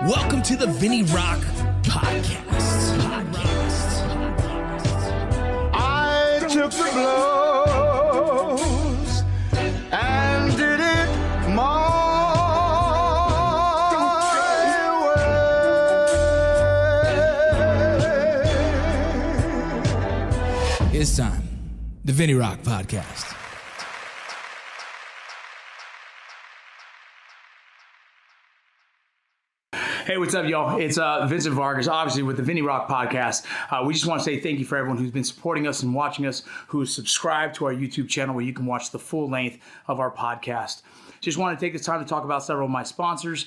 Welcome to the VinnyRoc Podcast. I took the blows and did it my way. It's time. The VinnyRoc Podcast. Hey, what's up, y'all? It's Vincent Vargas, obviously, with the VinnyRoc Podcast. We just want to say thank you for everyone who's been supporting us and watching us, who's subscribed to our YouTube channel where you can watch the full length of our podcast. Just want to take this time to talk about several of my sponsors.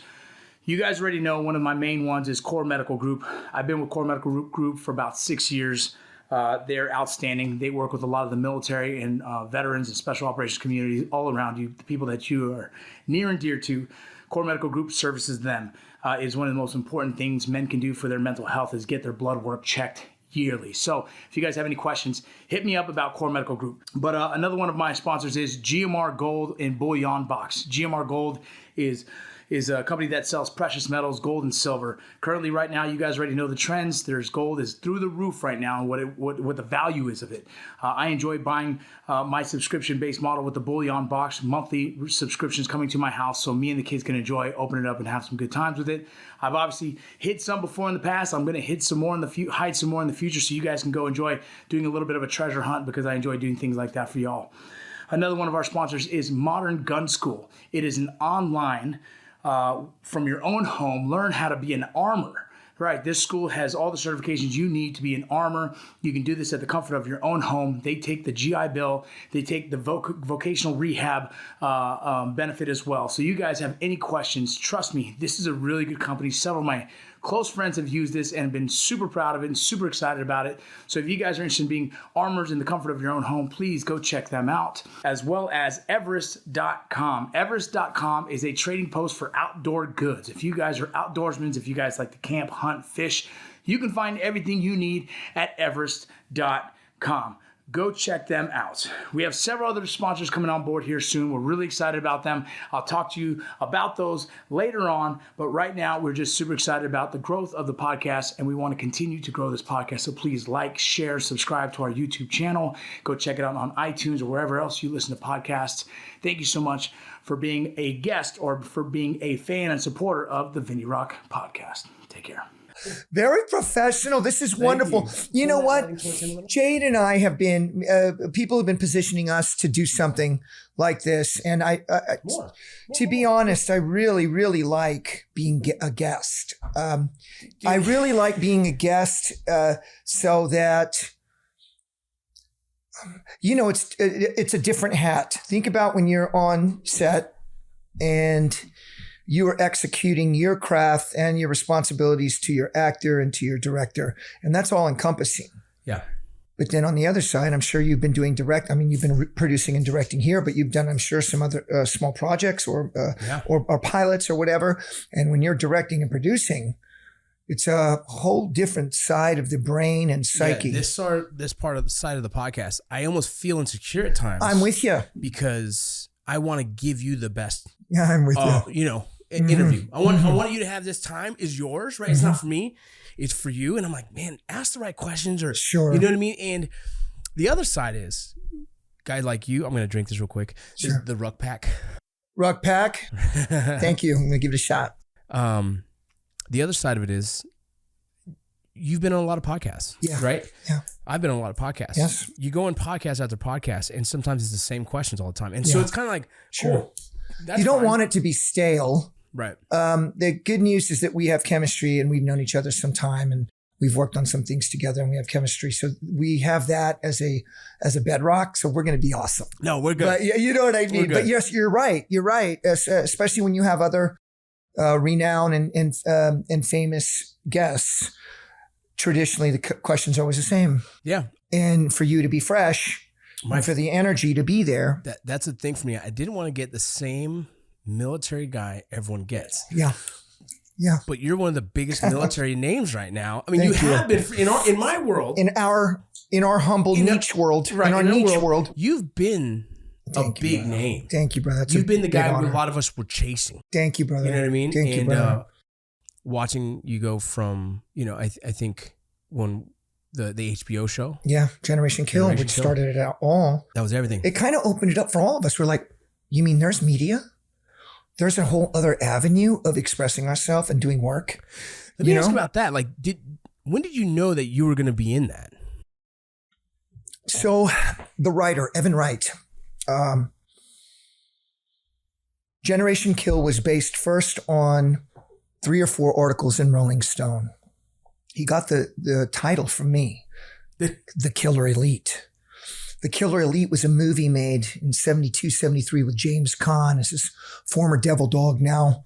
You guys already know one of my main ones is Core Medical Group. I've been with Core Medical Group for about 6 years. They're outstanding. They work with a lot of the military and veterans and special operations communities all around you, the people that you are near and dear to. Core Medical Group services them. Is one of the most important things men can do for their mental health is get their blood work checked yearly. So if you guys have any questions, hit me up about Core Medical Group. But another one of my sponsors is GMR Gold and Bullion Box. GMR Gold is a company that sells precious metals, gold and silver. Currently, right now, you guys already know the trends. There's gold is through the roof right now, and what the value is of it. I enjoy buying my subscription-based model with the Bullion Box, monthly subscriptions coming to my house, so me and the kids can enjoy, open it up, and have some good times with it. I've obviously hit some before in the past. I'm going to hit some more in the hide some more in the future, so you guys can go enjoy doing a little bit of a treasure hunt because I enjoy doing things like that for y'all. Another one of our sponsors is Modern Gun School. It is an online from your own home, learn how to be an armor. Right, this school has all the certifications you need to be an armor. You can do this at the comfort of your own home. They take the GI Bill. They take the vocational rehab benefit as well. So you guys have any questions, trust me, this is a really good company. Several of my close friends have used this and been super proud of it and super excited about it. So if you guys are interested in being armors in the comfort of your own home, please go check them out, as well as Everest.com. Everest.com is a trading post for outdoor goods. If you guys are outdoorsmen, if you guys like to camp, hunt, fish, you can find everything you need at Everest.com. Go check them out. We have several other sponsors coming on board here soon. We're really excited about them. I'll talk to you about those later on. But right now, we're just super excited about the growth of the podcast, and we want to continue to grow this podcast. So please like, share, subscribe to our YouTube channel. Go check it out on iTunes or wherever else you listen to podcasts. Thank you so much for being a guest or for being a fan and supporter of the VinnyRoc Podcast. Take care. Very professional. This is wonderful. You know what? Jade and I have been, people have been positioning us to do something like this. And to be honest, I really, really like being a guest. I really like being a guest so that, you know, it's a different hat. Think about when you're on set and you are executing your craft and your responsibilities to your actor and to your director. And that's all encompassing. Yeah. But then on the other side, I'm sure you've been doing you've been producing and directing here, but you've done, I'm sure, some other small projects or pilots or whatever. And when you're directing and producing, it's a whole different side of the brain and psyche. Yeah, this part of the side of the podcast, I almost feel insecure at times. I'm with you. Because I want to give you the best. Yeah, I'm with you. You know, interview. I want you to have this time is yours, right? It's not for me. It's for you. And I'm like, man, ask the right questions or, sure. You know what I mean? And the other side is, guys like you, I'm going to drink this real quick. This is the Ruck Pack. Ruck Pack? Thank you. I'm going to give it a shot. The other side of it is, you've been on a lot of podcasts, right? Yeah. I've been on a lot of podcasts. Yes. You go on podcast after podcast, and sometimes it's the same questions all the time. And so it's kind of like, cool. That's you don't fine. want it to be stale. Right. The good news is that we have chemistry and we've known each other some time and we've worked on some things together and we have chemistry. So we have that as a bedrock. So we're going to be awesome. No, we're good. But you know what I mean? But yes, you're right. You're right. Especially when you have other renowned and famous guests. Traditionally, the questions are always the same. Yeah. And for you to be fresh, and for the energy to be there. That's the thing for me. I didn't want to get the same military guy everyone gets. Yeah. Yeah. But you're one of the biggest military names right now. I mean, you have been in my world. In our humble niche world. Right, in our niche world. You've been a big name. Thank you, brother. You've been the guy a lot of us were chasing. Thank you, brother. You know what I mean? Thank you, brother. watching you go from, I think when the HBO show. Yeah, Generation Kill, which started it out all. That was everything. It kind of opened it up for all of us. We're like, you mean there's media? There's a whole other avenue of expressing ourselves and doing work. Let me ask you about that. Like, when did you know that you were going to be in that? So the writer, Evan Wright, Generation Kill was based first on 3 or 4 articles in Rolling Stone. He got the title from me, The Killer Elite. The Killer Elite was a movie made in 72, 73 with James Caan as his former devil dog, now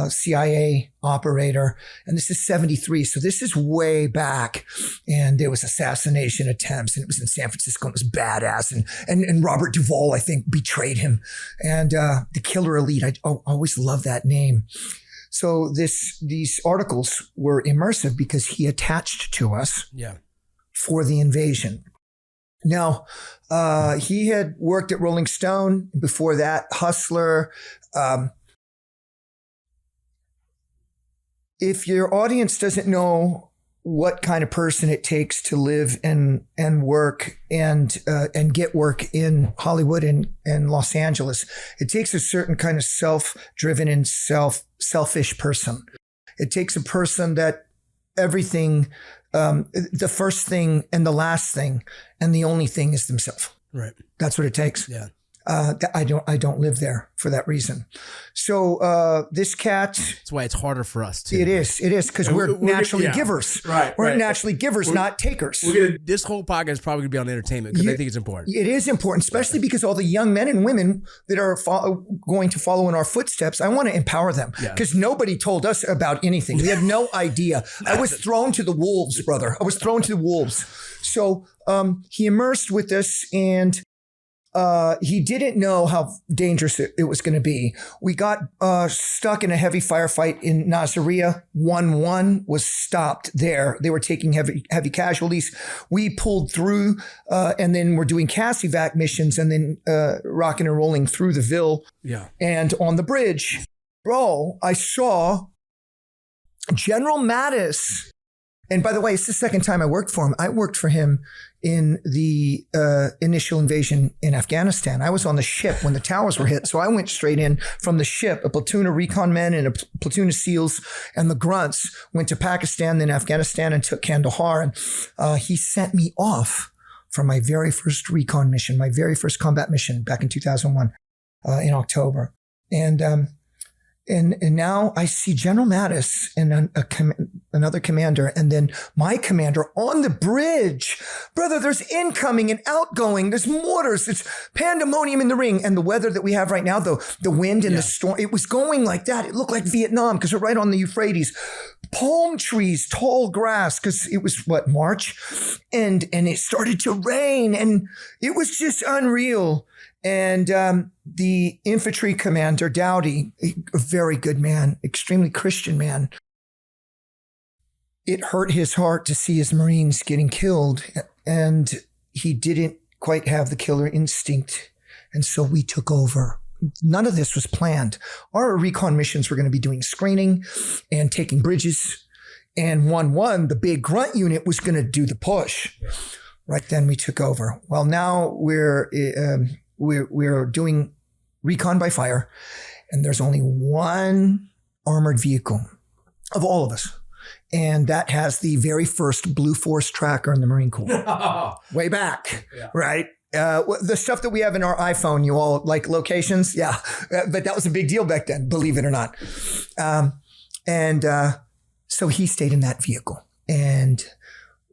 CIA operator. And this is 73. So this is way back. And there was assassination attempts, and it was in San Francisco. And it was badass. And Robert Duvall, I think, betrayed him. And The Killer Elite, I always loved that name. So these articles were immersive because he attached to us for the invasion. Now, he had worked at Rolling Stone. Before that, Hustler. If your audience doesn't know what kind of person it takes to live and work and get work in Hollywood and Los Angeles, it takes a certain kind of self-driven and selfish person. It takes a person that everything, the first thing and the last thing and the only thing is themselves. Right. That's what it takes. Yeah. I don't live there for that reason. So this cat. That's why it's harder for us too. It is because we're naturally givers. Right. We're naturally givers, not takers. This whole podcast is probably going to be on entertainment because I think it's important. It is important, especially because all the young men and women that are going to follow in our footsteps, I want to empower them because nobody told us about anything. We had no idea. I was thrown to the wolves, brother. I was thrown to the wolves. So he immersed with us, and he didn't know how dangerous it was going to be. We got stuck in a heavy firefight in Nasiriyah. 1-1 was stopped there. They were taking heavy casualties. We pulled through, and then we're doing CAS evac missions, and then rocking and rolling through the Ville. Yeah. And on the bridge, bro, I saw General Mattis. And by the way, it's the second time I worked for him. I worked for him in the initial invasion in Afghanistan. I was on the ship when the towers were hit. So I went straight in from the ship. A platoon of recon men and a platoon of SEALs and the grunts went to Pakistan, then Afghanistan, and took Kandahar. And he sent me off for my very first recon mission, my very first combat mission back in 2001 in October. And now I see General Mattis and another commander, and then my commander on the bridge. Brother, there's incoming and outgoing. There's mortars. It's pandemonium in the ring. And the weather that we have right now, the wind and the storm, it was going like that. It looked like Vietnam because we're right on the Euphrates. Palm trees, tall grass, because it was, March? And it started to rain, and it was just unreal. And the infantry commander, Dowdy, a very good man, extremely Christian man, it hurt his heart to see his Marines getting killed, and he didn't quite have the killer instinct. And so we took over. None of this was planned. Our recon missions were going to be doing screening and taking bridges. And 1-1, the big grunt unit, was going to do the push. Yeah. Right then we took over. Well, now we're doing recon by fire, and there's only one armored vehicle of all of us. And that has the very first Blue Force tracker in the Marine Corps. Way back, right? The stuff that we have in our iPhone, you all like locations? Yeah. But that was a big deal back then, believe it or not. So he stayed in that vehicle, and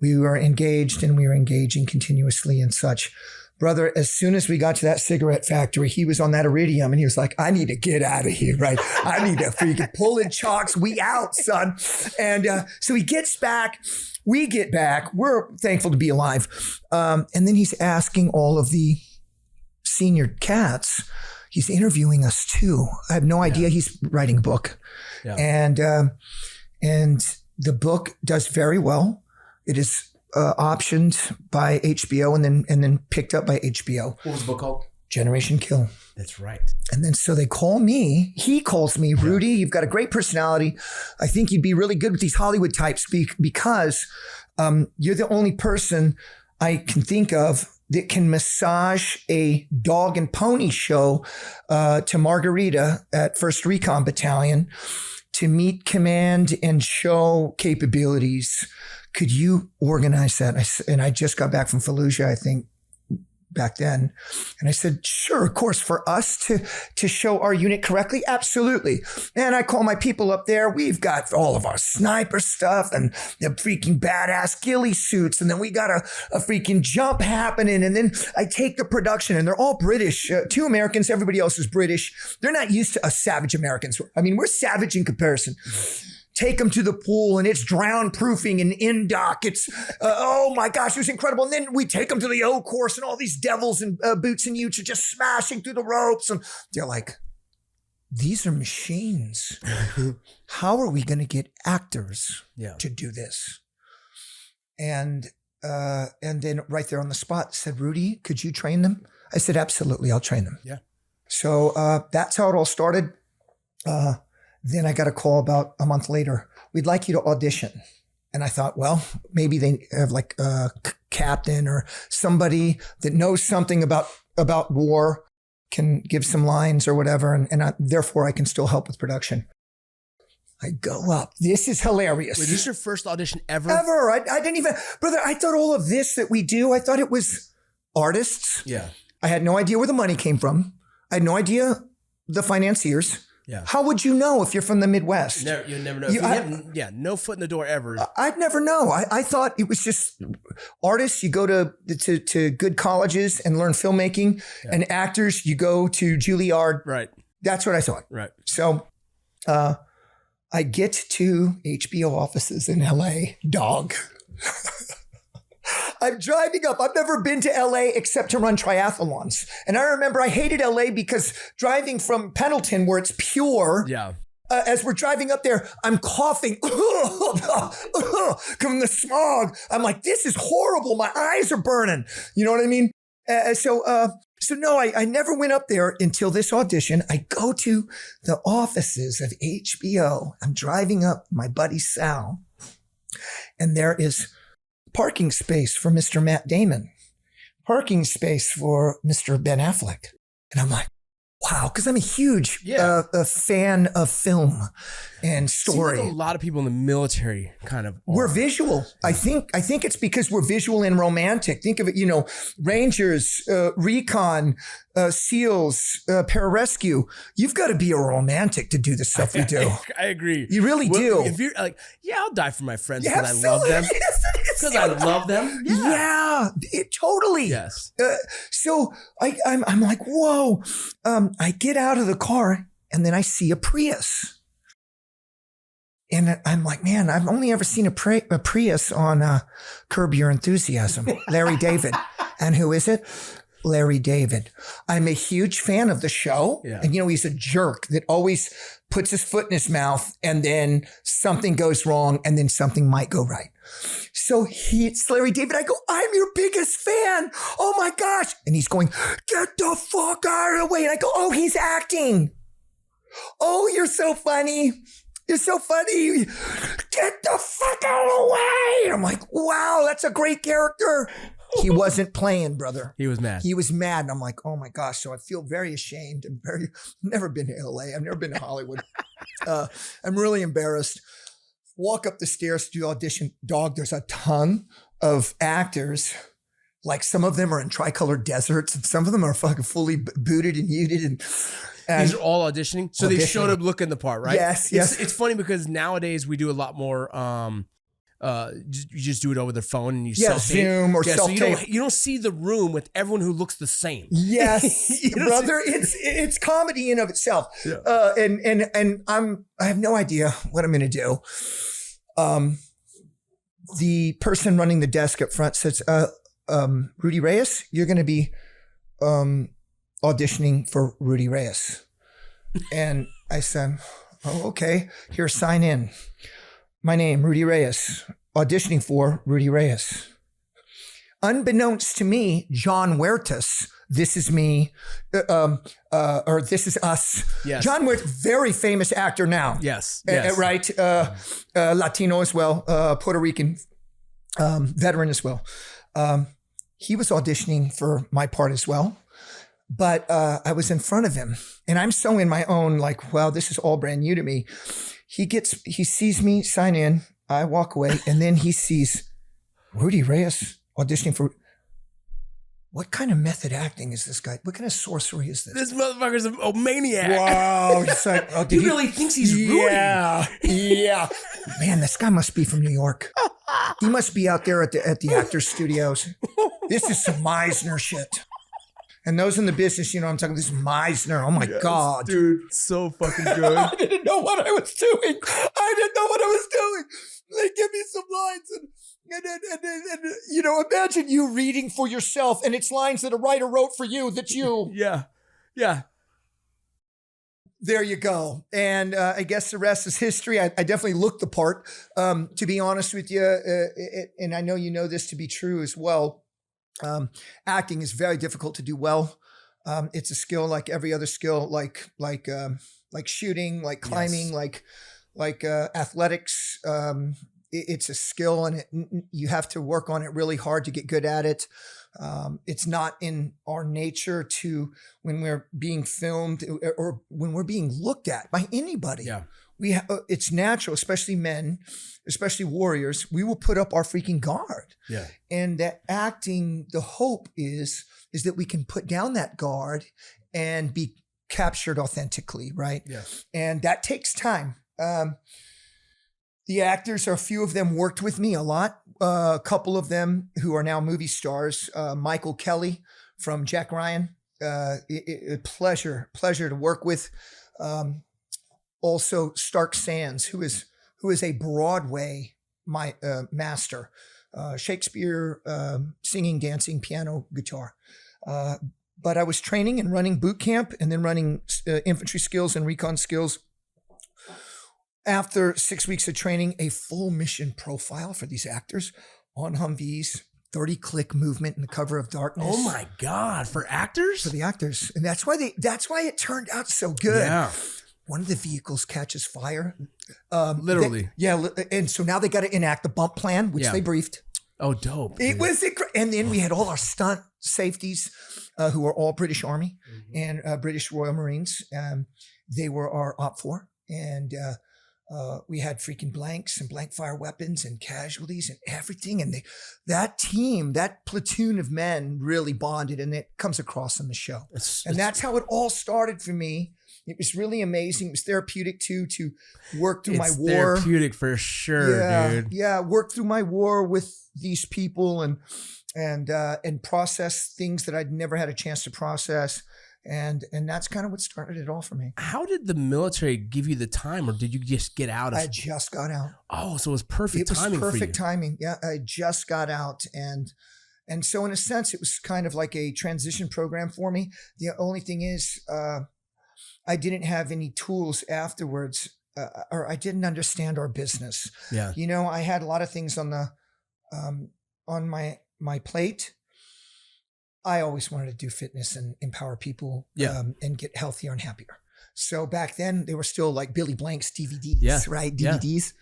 we were engaged, and we were engaging continuously and such. Brother, as soon as we got to that cigarette factory, he was on that Iridium, and he was like, I need to get out of here, right? I need to freaking pull in chocks. We out, son. And so he gets back. We get back. We're thankful to be alive. And then he's asking all of the senior cats. He's interviewing us too. I have no idea. He's writing a book. Yeah. And the book does very well. It is optioned by HBO and then picked up by HBO. What was the book called? Generation Kill. That's right. And then so they call me. He calls me, Rudy, you've got a great personality. I think you'd be really good with these Hollywood types because you're the only person I can think of that can massage a dog and pony show to Margarita at 1st Recon Battalion to meet command and show capabilities. Could you organize that? And I just got back from Fallujah, I think, back then. And I said, sure, of course, for us to show our unit correctly, absolutely. And I call my people up there. We've got all of our sniper stuff and the freaking badass ghillie suits. And then we got a freaking jump happening. And then I take the production and they're all British, 2 Americans, everybody else is British. They're not used to us savage Americans. I mean, we're savage in comparison. Take them to the pool and it's drown proofing and in dock. It's, oh my gosh, it was incredible. And then we take them to the O course and all these devils in boots and utes are just smashing through the ropes. And they're like, these are machines. How are we going to get actors to do this? And then right there on the spot said, Rudy, could you train them? I said, absolutely. I'll train them. Yeah. So that's how it all started. Then I got a call about a month later. We'd like you to audition. And I thought, well, maybe they have like a captain or somebody that knows something about war, can give some lines or whatever. And therefore I can still help with production. I go up. This is hilarious. Wait, this is your first audition ever? Ever. I didn't even, brother, I thought all of this that we do, I thought it was artists. Yeah. I had no idea where the money came from. I had no idea the financiers. Yeah. How would you know if you're from the Midwest? You'll never know. No foot in the door ever. I'd never know. I thought it was just artists. You go to good colleges and learn filmmaking, and actors, you go to Juilliard. Right. That's what I thought. Right. So, I get to HBO offices in LA. Dog. I'm driving up. I've never been to LA except to run triathlons. And I remember I hated LA because driving from Pendleton where it's pure. Yeah. As we're driving up there, I'm coughing from the smog. I'm like, this is horrible. My eyes are burning. You know what I mean? So no, I never went up there until this audition. I go to the offices of HBO. I'm driving up my buddy Sal. And there is parking space for Mr. Matt Damon, parking space for Mr. Ben Affleck. And I'm like, wow, because I'm a huge a fan of film and story. Like a lot of people in the military kind of we're visual. I think it's because we're visual and romantic. Think of it, Rangers, Recon, SEALs, pararescue. You've got to be a romantic to do the stuff we do. I agree. You really do. If you're like, I'll die for my friends because I love them. Because I love them. Yeah, totally. Yes. So I'm like, whoa. I get out of the car and then I see a Prius. And I'm like, man, I've only ever seen a Prius on Curb Your Enthusiasm. Larry David. And who is it? Larry David. I'm a huge fan of the show. Yeah. And he's a jerk that always puts his foot in his mouth and then something goes wrong and then something might go right. So it's Larry David. I go, I'm your biggest fan. Oh my gosh. And he's going, get the fuck out of the way. And I go, oh, he's acting. Oh, you're so funny. You're so funny. Get the fuck out of the way. I'm like, wow, that's a great character. He wasn't playing, brother. He was mad. He was mad. And I'm like, oh my gosh. So I feel very ashamed and never been to LA. I've never been to Hollywood. I'm really embarrassed. Walk up the stairs to the audition. Dog, there's a ton of actors. Like some of them are in tricolor deserts and some of them are fucking fully booted and muted. And these are all auditioning. So they showed up looking the part, right? Yes. It's funny because nowadays we do a lot more, you just do it over their phone and you self-tape. Zoom or self-tape. So you don't see the room with everyone who looks the same. Yes, brother. It's comedy in of itself. Yeah. And I have no idea what I'm going to do. The person running the desk up front says, Rudy Reyes, you're going to be auditioning for Rudy Reyes. And I said, oh, okay. Here, sign in. My name, Rudy Reyes. Auditioning for Rudy Reyes. unbeknownst to me, John Huertas, This Is Me, or This Is Us. Yes. John Huertas, very famous actor now. Yes. Right. Latino as well, Puerto Rican veteran as well. He was auditioning for my part as well. But I was in front of him, and I'm so in my own, like, wow, this is all brand new to me. He sees me sign in. I walk away, and then he sees Rudy Reyes auditioning for. What kind of method acting is this guy? What kind of sorcery is this? This motherfucker's a maniac. Wow. He's like, oh, he really thinks he's Rudy. Yeah. Man, this guy must be from New York. He must be out there at the actors' studios. This is some Meisner shit. And those in the business, you know what I'm talking, this is Meisner. Oh my God. Dude, so fucking good. I didn't know what I was doing. They give me some lines and you know, imagine you reading for yourself and it's lines that a writer wrote for you. That's you. Yeah. There you go. And I guess the rest is history. I definitely looked the part. To be honest with you, and I know you know this to be true as well, acting is very difficult to do well. It's a skill like every other skill, like shooting, like climbing, like athletics. It's a skill, and you have to work on it really hard to get good at it. It's not in our nature to, when we're being filmed or when we're being looked at by anybody. Yeah. It's natural, especially men, especially warriors. We will put up our freaking guard. Yeah. And that acting, the hope is that we can put down that guard and be captured authentically, right? Yeah. And that takes time. The actors, a few of them worked with me a lot. A couple of them who are now movie stars. Michael Kelly from Jack Ryan. Pleasure to work with. Also Stark Sands, who is a Broadway master, Shakespeare, singing, dancing, piano, guitar. But I was training and running boot camp and then running infantry skills and recon skills. After 6 weeks of training, a full mission profile for these actors on Humvees, 30-click movement in the cover of darkness. Oh my God, for actors? For the actors. And that's why it turned out so good. Yeah. One of the vehicles catches fire. Literally. And so now they got to enact the bump plan, which they briefed. Oh, dope. It was and then we had all our stunt safeties, who are all British Army and British Royal Marines. They were our OPFOR. And we had freaking blanks and blank fire weapons and casualties and everything. And that team, that platoon of men really bonded, and it comes across on the show. And that's how it all started for me. It was really amazing. It was therapeutic too, to work through my war. Therapeutic for sure, dude. Yeah, work through my war with these people and process things that I'd never had a chance to process. And that's kind of what started it all for me. How did the military give you the time, or did you just get out? I just got out. Oh, so it was perfect timing for you. It was perfect timing. Yeah, I just got out. And so in a sense, it was kind of like a transition program for me. The only thing is, I didn't have any tools afterwards, or I didn't understand our business. Yeah. You know, I had a lot of things on my plate. I always wanted to do fitness and empower people, and get healthier and happier. So back then they were still like Billy Blank's DVDs, right? DVDs.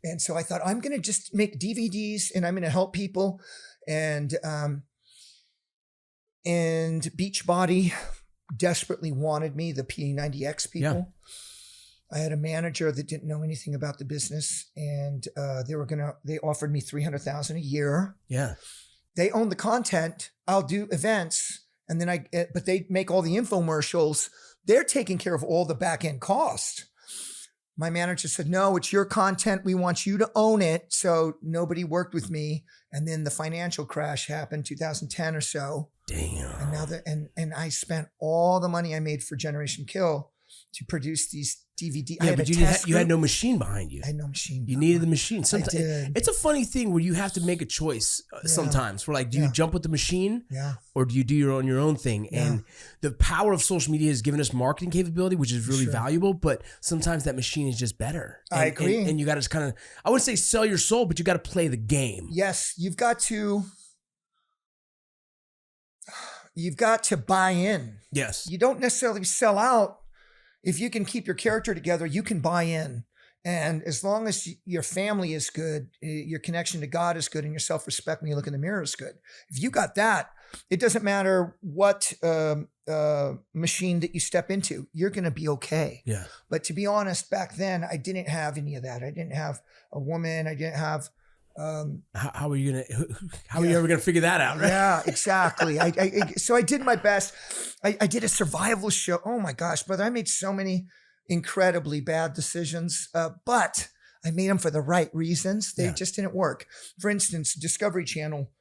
Yeah. And so I thought, I'm going to just make DVDs and I'm going to help people. And Beachbody desperately wanted me, the P90X people. Yeah. I had a manager that didn't know anything about the business, and they offered me $300,000 a year. Yeah. They own the content. I'll do events, and then but they make all the infomercials. They're taking care of all the back end cost. My manager said, no, it's your content. We want you to own it. So nobody worked with me. And then the financial crash happened 2010 or so. Damn. And now and I spent all the money I made for Generation Kill to produce these DVD. Yeah, but you had no machine behind you. I had no machine. You needed the machine. Sometimes it's a funny thing where you have to make a choice sometimes. Where like, do you jump with the machine, or do you do your own thing? Yeah. And the power of social media has given us marketing capability, which is really valuable. But sometimes that machine is just better. I agree. And you got to just kind of, I wouldn't say sell your soul, but you got to play the game. Yes, you've got to. you've got to buy in. Yes. You don't necessarily sell out. If you can keep your character together, you can buy in. And as long as your family is good, your connection to God is good, and your self-respect when you look in the mirror is good. If you got that, it doesn't matter what machine that you step into, you're going to be okay. Yeah. But to be honest, back then, I didn't have any of that. I didn't have a woman. I didn't have... how are you ever gonna figure that out, right? Yeah, exactly. So I did my best. I did a survival show. Oh my gosh, brother, I made so many incredibly bad decisions, but I made them for the right reasons. They just didn't work. For instance, Discovery Channel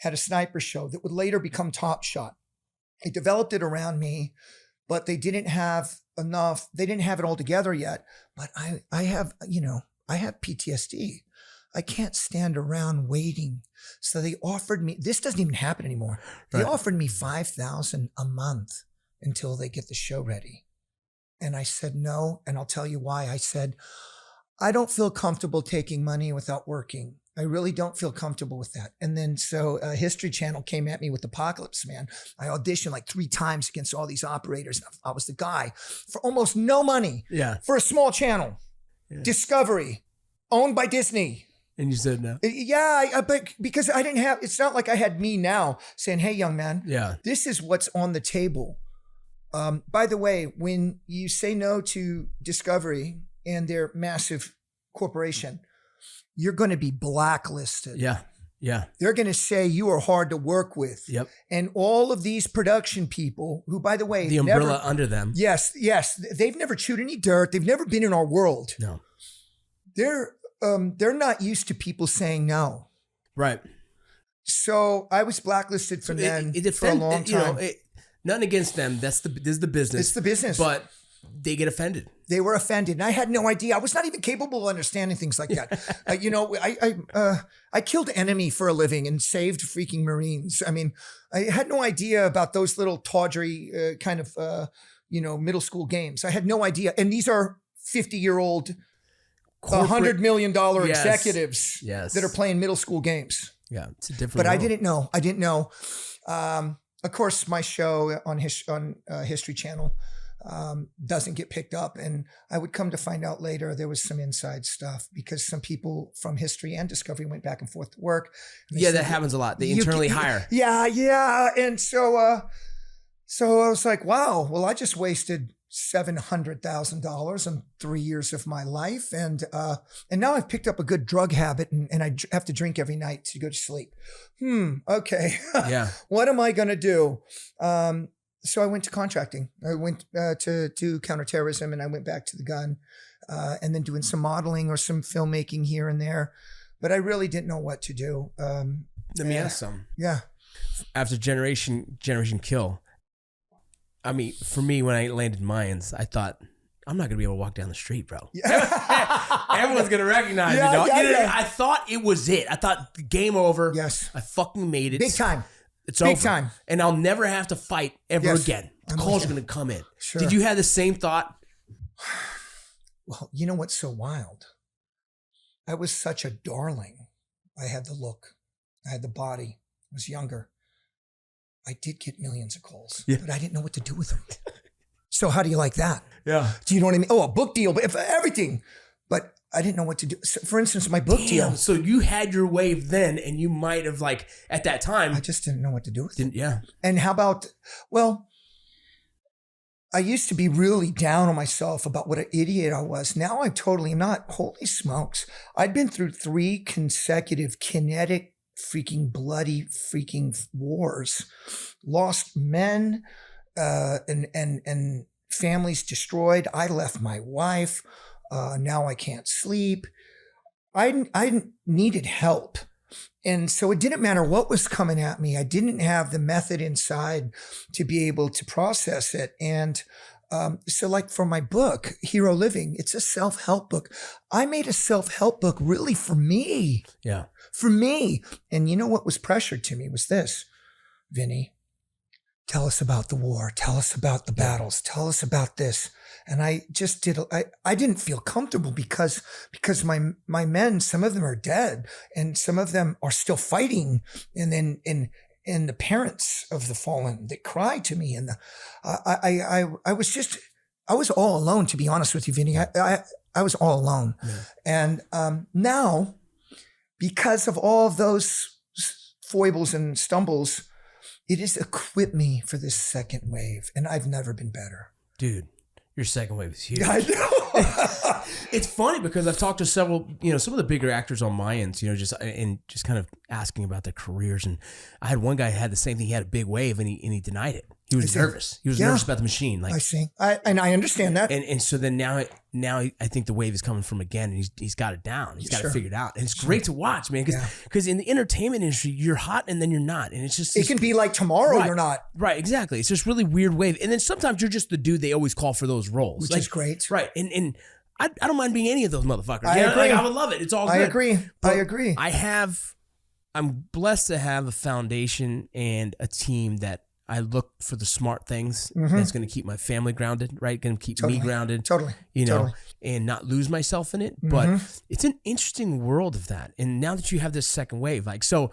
had a sniper show that would later become Top Shot. They developed it around me, but they didn't have enough. They didn't have it all together yet. But I have PTSD. I can't stand around waiting. So they offered me, this doesn't even happen anymore. They offered me $5,000 a month until they get the show ready. And I said no, and I'll tell you why. I said, I don't feel comfortable taking money without working. I really don't feel comfortable with that. And then so History Channel came at me with Apocalypse, man. I auditioned like 3 times against all these operators. I was the guy for almost no money for a small channel. Yeah. Discovery, owned by Disney. And you said no. Yeah, but because I didn't have, it's not like I had me now saying, hey, young man, this is what's on the table. By the way, when you say no to Discovery and their massive corporation, you're going to be blacklisted. Yeah. Yeah. They're going to say you are hard to work with. Yep. And all of these production people who, by the way, the umbrella under them. Yes. They've never chewed any dirt. They've never been in our world. No. They're not used to people saying no. Right. So I was blacklisted from them for a long time. Nothing against them. This is the business. It's the business. But they get offended. They were offended. And I had no idea. I was not even capable of understanding things like that. I killed enemy for a living and saved freaking Marines. I mean, I had no idea about those little tawdry kind of, middle school games. I had no idea. And these are 50-year-old, $100 million executives that are playing middle school games. Yeah, it's a different But world. I didn't know. Of course, my show on History Channel doesn't get picked up. And I would come to find out later there was some inside stuff because some people from History and Discovery went back and forth to work. Yeah, that happens a lot. They internally hire. Yeah. And so I was like, wow, well, I just wasted $700,000 in 3 years of my life. And now I've picked up a good drug habit and I have to drink every night to go to sleep. Okay. Yeah. What am I going to do? So I went to contracting. I went to counterterrorism and I went back to the gun and then doing some modeling or some filmmaking here and there. But I really didn't know what to do. Let me ask some. Yeah. After Generation Kill, I mean, for me, when I landed Mayans, I thought, I'm not going to be able to walk down the street, bro. Everyone's going to recognize me, dog. I thought it was it. I thought game over. Yes. I fucking made it. Big time. It's Big over. time. And I'll never have to fight ever again. The calls are going to come in. Sure. Did you have the same thought? Well, you know what's so wild? I was such a darling. I had the look. I had the body. I was younger. I did get millions of calls, but I didn't know what to do with them. So how do you like that? Yeah. Do you know what I mean? Oh, a book deal, but everything. But I didn't know what to do. So for instance, my book deal. So you had your wave then, and you might have at that time. I just didn't know what to do with it. Yeah. And how about, I used to be really down on myself about what an idiot I was. Now I'm totally not. Holy smokes. I'd been through 3 consecutive kinetic freaking bloody freaking wars, lost men and families destroyed. I left my wife. Now I can't sleep. I needed help. And so it didn't matter what was coming at me. I didn't have the method inside to be able to process it. And so like for my book, Hero Living, it's a self-help book. I made a self-help book really for me. Yeah. For me. And you know what was pressured to me was this, Vinny, tell us about the war. Tell us about the battles. Tell us about this. And I just I didn't feel comfortable because my men, some of them are dead and some of them are still fighting. And the parents of the fallen that cry to me. And I was all alone, to be honest with you, Vinny. I was all alone. Yeah. And now, because of all of those foibles and stumbles, it has equipped me for this second wave. And I've never been better. Dude, your second wave is huge. I know. It's funny because I've talked to several, some of the bigger actors on my end, just kind of asking about their careers. And I had one guy who had the same thing. He had a big wave and he denied it. He was nervous. He was nervous about the machine. Like, I see. And I understand that. And so then now I think the wave is coming from again, and he's got it down. He's got it figured out. And it's great to watch, man, because in the entertainment industry, you're hot and then you're not. And it's just, it can be like tomorrow you're not. Right, exactly. It's just really weird wave. And then sometimes you're just the dude they always call for those roles. Which is great. Right. And I don't mind being any of those motherfuckers. I agree. I would love it. It's all good. I agree. But I agree. I'm blessed to have a foundation and a team that I look for the smart things that's going to keep my family grounded, right? Going to keep me grounded. Totally. And not lose myself in it. But it's an interesting world of that. And now that you have this second wave, like, so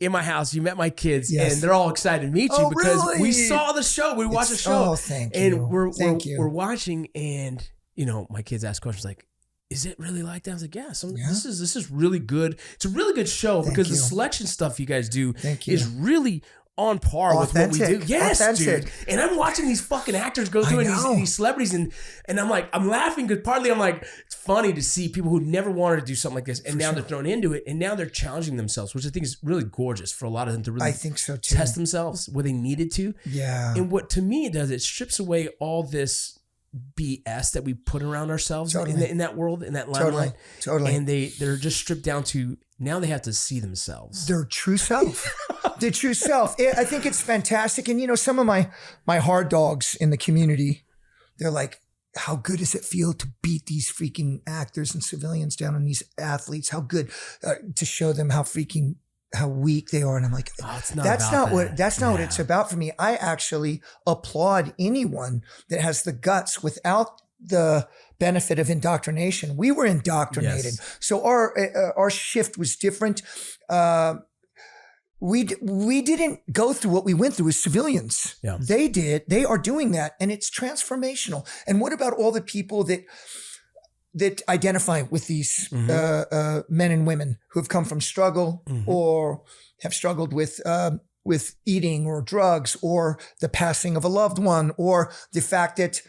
in my house, you met my kids and they're all excited to meet you because we saw the show. We watched the show. Oh, thank you. And we're watching, and my kids ask questions like, is it really like that? I was like, this is really good. It's a really good show because the selection stuff you guys do is really on par with what we do. Yes, dude. And I'm watching these fucking actors go through and these celebrities and I'm like, I'm laughing because partly I'm like, it's funny to see people who never wanted to do something like this and now they're thrown into it and now they're challenging themselves, which I think is really gorgeous for a lot of them to really test themselves where they needed to. Yeah. And what to me it does, it strips away all this BS that we put around ourselves in that world, in that limelight. Totally. And they're just stripped down to, now they have to see themselves. Their true self. Their true self. I think it's fantastic. And some of my hard dogs in the community, they're like, how good does it feel to beat these freaking actors and civilians down on these athletes? How good to show them how weak they are. And I'm like, that's not what it's about for me. I actually applaud anyone that has the guts without the benefit of indoctrination. We were indoctrinated. Yes. So our shift was different. We didn't go through what we went through as civilians. Yeah. They did. They are doing that. And it's transformational. And what about all the people that identify with these men and women who have come from struggle or have struggled with eating or drugs or the passing of a loved one or the fact that,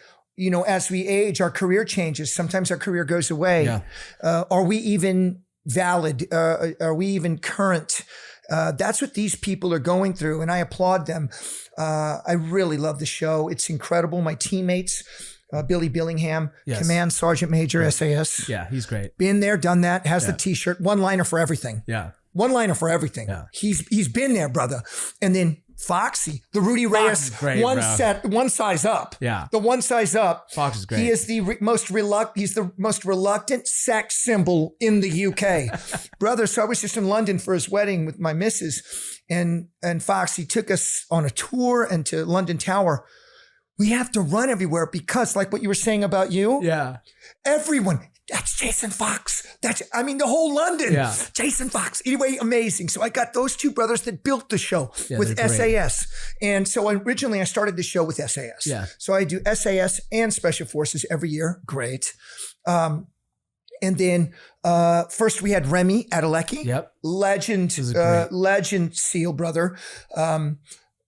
as we age, our career changes. Sometimes our career goes away. Yeah. Are we even valid? Are we even current? That's what these people are going through. And I applaud them. I really love the show. It's incredible. My teammates, Billy Billingham, Command Sergeant Major, SAS. Yeah, he's great. Been there, done that, has the t-shirt, one-liner for everything. Yeah. One-liner for everything. Yeah. He's been there, brother. And then Foxy, the Rudy Reyes, great, one size up. Yeah. The one size up. Fox is great. He is he's the most reluctant sex symbol in the UK. Brother, so I was just in London for his wedding with my missus and Foxy took us on a tour and to London Tower. We have to run everywhere because, like what you were saying about you. Yeah. Everyone, that's Jason Fox. The whole London. Yeah. Jason Fox. Anyway, amazing. So I got those two brothers that built the show with SAS. And so originally I started the show with SAS. Yeah. So I do SAS and Special Forces every year. Great. And then first we had Remy Adelecki. Yep. Legend SEAL brother,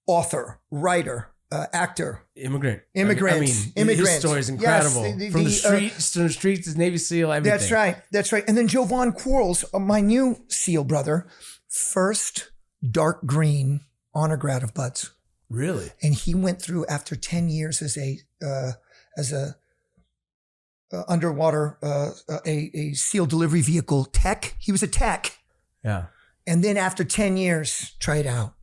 author, writer. Actor, immigrant. His story is incredible. Yes, from the streets, Navy SEAL, everything. That's right. And then Jovan Quarles, my new SEAL brother, first dark green honor grad of Buds. Really? And he went through after 10 years as a underwater a SEAL delivery vehicle tech. He was a tech. Yeah. And then after 10 years, tried out.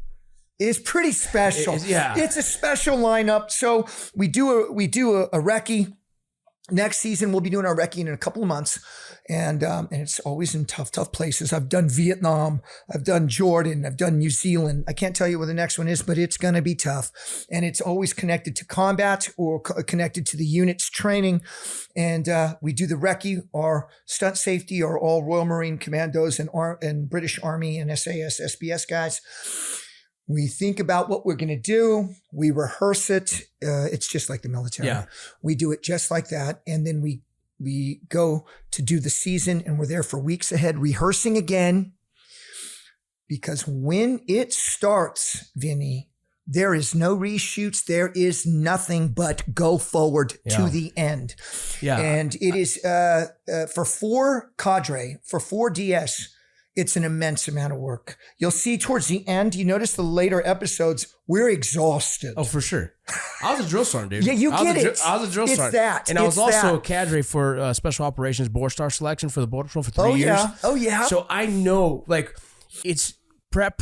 It's pretty special. It's a special lineup. So we do a recce. Next season, we'll be doing our recce in a couple of months. And it's always in tough places. I've done Vietnam. I've done Jordan. I've done New Zealand. I can't tell you what the next one is, but it's going to be tough. And it's always connected to combat or connected to the unit's training. And we do the recce. Our stunt safety are all Royal Marine Commandos and British Army and SAS, SBS guys. We think about what we're going to do. We rehearse it. It's just like the military. Yeah. We do it just like that. And then we go to do the season, and we're there for weeks ahead, rehearsing again. Because when it starts, Vinny, there is no reshoots. There is nothing but go forward to the end. Yeah. And it is for 4 cadre, for 4 DS, it's an immense amount of work. You'll see towards the end, you notice the later episodes, we're exhausted. Oh, for sure. I was a drill sergeant, dude. Yeah, you get it. I was a drill sergeant. That. And I was also a cadre for Special Operations Board Star selection for the Border Patrol for 3 years. Oh, yeah. So I know, like, it's prep.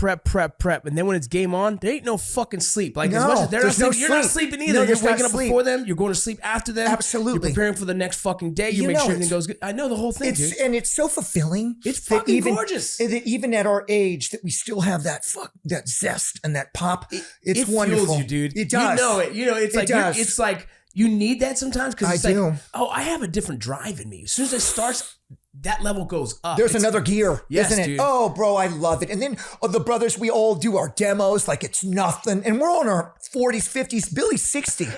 And then when it's game on, there ain't no fucking sleep. Like, as much as they're not sleeping, you're not sleeping either. No, you're waking up before them. You're going to sleep after them. Absolutely. You're preparing for the next fucking day. You make sure everything goes good. I know the whole thing, dude. And it's so fulfilling. It's fucking gorgeous. That even at our age, that we still have that zest and that pop. It's wonderful. Fuels you, dude. It does. You know it. You know, it's like you need that sometimes because it's like, oh, I have a different drive in me. As soon as it starts, that level goes up. There's another gear, isn't it? Dude. Oh, bro, I love it. And then the brothers, we all do our demos like it's nothing. And we're on our 40s, 50s, Billy's 60.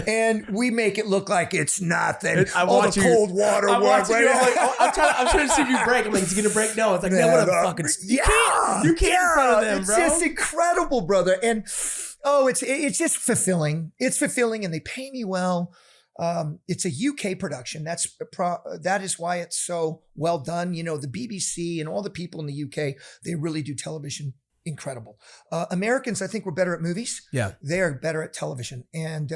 And we make it look like it's nothing. All the cold water. I'm trying to see if you break. I'm like, is he going to break? No. It's like, what a fucking... You can't in front of them, bro. It's just incredible, brother. And, it's just fulfilling. It's fulfilling, and they pay me well. It's a UK production. That is why it's so well done. You know, the BBC and all the people in the UK, they really do television incredible. Americans, I think, were better at movies. Yeah. They are better at television. And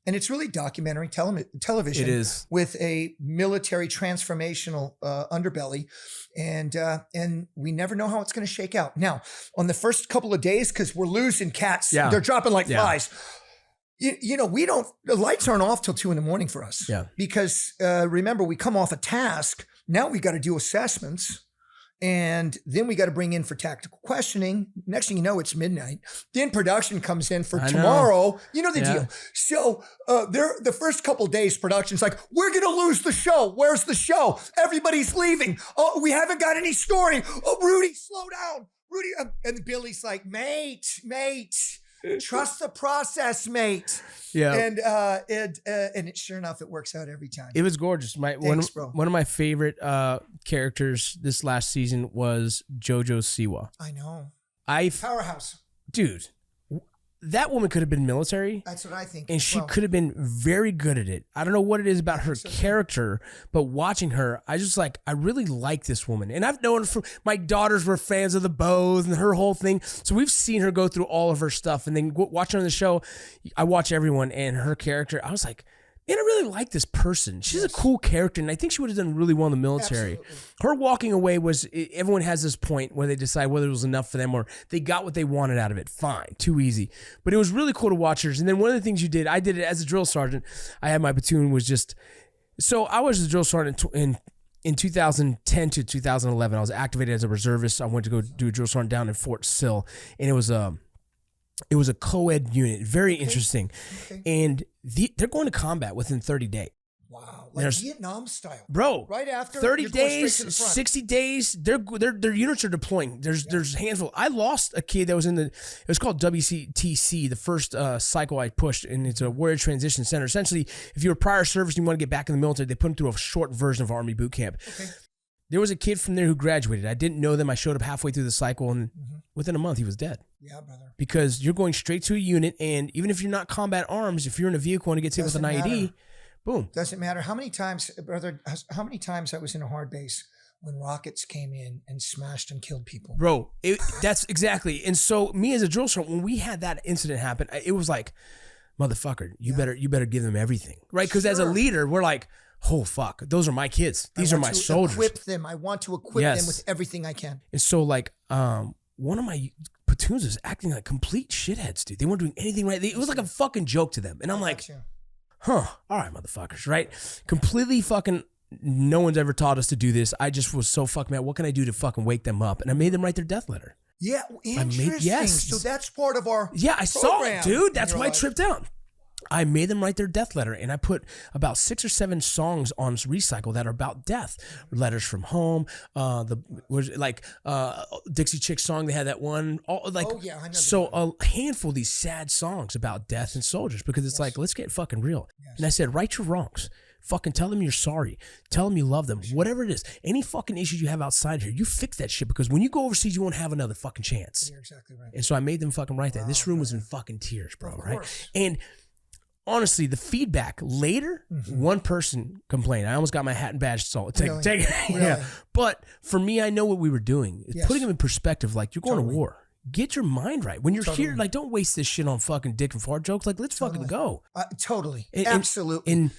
it's really documentary television. It is. With a military transformational underbelly. And we never know how it's going to shake out. Now, on the first couple of days, because we're losing cats, they're dropping like flies. You know, the lights aren't off till 2 a.m. for us. Yeah. Because remember, we come off a task. Now we got to do assessments. And then we got to bring in for tactical questioning. Next thing you know, it's midnight. Then production comes in for tomorrow. You know the deal. So the first couple of days, production's like, we're going to lose the show. Where's the show? Everybody's leaving. Oh, we haven't got any story. Oh, Rudy, slow down. Rudy. And Billy's like, mate. Trust the process, mate. Yeah. And sure enough, it works out every time. It was gorgeous. Thanks, bro. One of my favorite characters this last season was JoJo Siwa. I know. Powerhouse. Dude, that woman could have been military. That's what I think. And she could have been very good at it. I don't know what it is about her character, but watching her, I really like this woman. And I've known her my daughters were fans of the bows and her whole thing. So we've seen her go through all of her stuff. And then watching her on the show, I watch everyone and her character. I was like, man, I really like this person. She's a cool character, and I think she would have done really well in the military. Absolutely. Her walking away was, everyone has this point where they decide whether it was enough for them or they got what they wanted out of it. Fine, too easy. But it was really cool to watch her. And then one of the things you did, I did it as a drill sergeant. I had my platoon was just, so I was a drill sergeant in 2010 to 2011. I was activated as a reservist. I went to go do a drill sergeant down in Fort Sill, and it was a co-ed unit, very interesting. Okay. And they're going to combat within 30 days. Wow, like Vietnam style. Bro, right after 30 days, 60 days, their units are deploying. There's a handful. I lost a kid that was it was called WCTC, the first cycle I pushed, and it's a warrior transition center. Essentially, if you were prior service and you want to get back in the military, they put them through a short version of Army boot camp. Okay. There was a kid from there who graduated. I didn't know them. I showed up halfway through the cycle, and within a month, he was dead. Yeah, brother. Because you're going straight to a unit, and even if you're not combat arms, if you're in a vehicle and it gets hit with an IED, boom. Doesn't matter. How many times, brother, I was in a hard base when rockets came in and smashed and killed people? Bro, that's exactly. And so me as a drill sergeant, when we had that incident happen, it was like, motherfucker, you better give them everything. Right? Because as a leader, we're like, oh, fuck. Those are my kids. These are my soldiers. I want to equip them with everything I can. And so, like, one of my platoons was acting like complete shitheads, dude. They weren't doing anything right. It was like a fucking joke to them. And I'm like, all right, motherfuckers, right? Completely fucking, no one's ever taught us to do this. I just was so fucking mad. What can I do to fucking wake them up? And I made them write their death letter. Yeah, interesting. So that's part of our I saw it, dude. That's why I tripped out. I made them write their death letter, and I put about 6 or 7 songs on Recycle that are about death. Letters from Home, Dixie Chick song. They had that one. I know. So a handful of these sad songs about death and soldiers, because it's like, let's get fucking real. Yes. And I said, right your wrongs. Fucking tell them you're sorry. Tell them you love them. Whatever it is, any fucking issues you have outside here, you fix that shit, because when you go overseas, you won't have another fucking chance. You're exactly right. And so I made them fucking write that. This room was in fucking tears, bro. Right? And honestly, the feedback later, one person complained. I almost got my hat and badge stolen. Really? Yeah. But for me, I know what we were doing. Yes. Putting them in perspective, like, you're going to war. Get your mind right. When you're here, like, don't waste this shit on fucking dick and fart jokes. Like, let's fucking go. Absolutely. And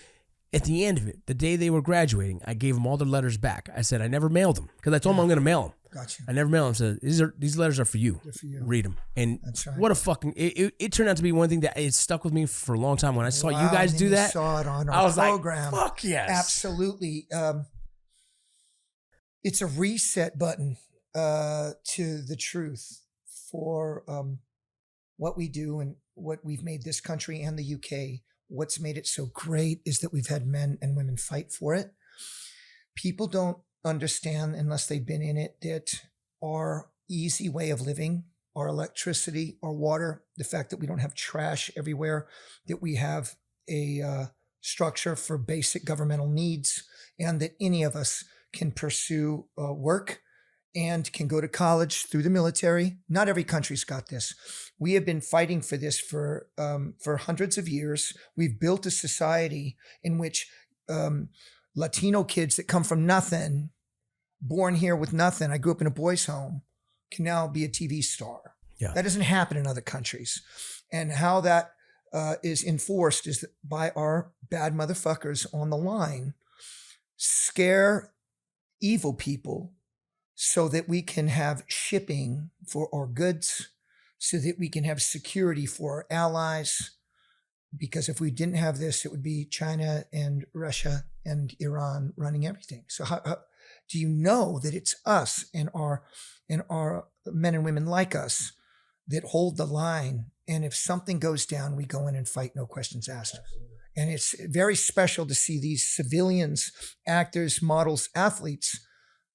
at the end of it, the day they were graduating, I gave them all their letters back. I said, I never mailed them, because I told them I'm going to mail them. Gotcha. I never mailed them. I said, these letters are for you. They're for you. Read them. And that's right. What a fucking, it turned out to be one thing that it stuck with me for a long time. When I saw you guys do that, saw it on our program. Like, fuck yes. Absolutely. It's a reset button to the truth for what we do and what we've made this country and the UK. What's made it so great is that we've had men and women fight for it. People don't understand, unless they've been in it, that our easy way of living, our electricity, our water, the fact that we don't have trash everywhere, that we have a structure for basic governmental needs, and that any of us can pursue work and can go to college through the military. Not every country's got this. We have been fighting for this for hundreds of years. We've built a society in which Latino kids that come from nothing, born here with nothing, I grew up in a boys' home, can now be a TV star. Yeah. That doesn't happen in other countries. And how that is enforced is that by our bad motherfuckers on the line, scare evil people so that we can have shipping for our goods, so that we can have security for our allies. Because if we didn't have this, it would be China and Russia and Iran running everything. So how do you know that it's us and our men and women like us that hold the line? And if something goes down, we go in and fight, no questions asked. Absolutely. And it's very special to see these civilians, actors, models, athletes,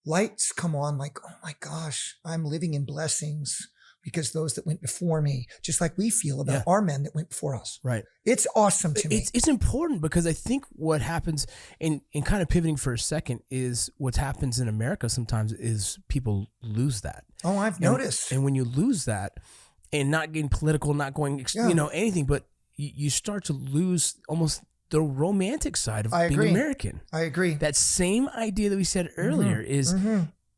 lights come on like, oh my gosh, I'm living in blessings because those that went before me, just like we feel about our men that went before us. Right. It's awesome to me. It's important, because I think what happens, in kind of pivoting for a second, is what happens in America sometimes is people lose that. Oh, I've noticed. And when you lose that, and not getting political, not going, anything, but you start to lose almost the romantic side of being American. I agree. That same idea that we said earlier is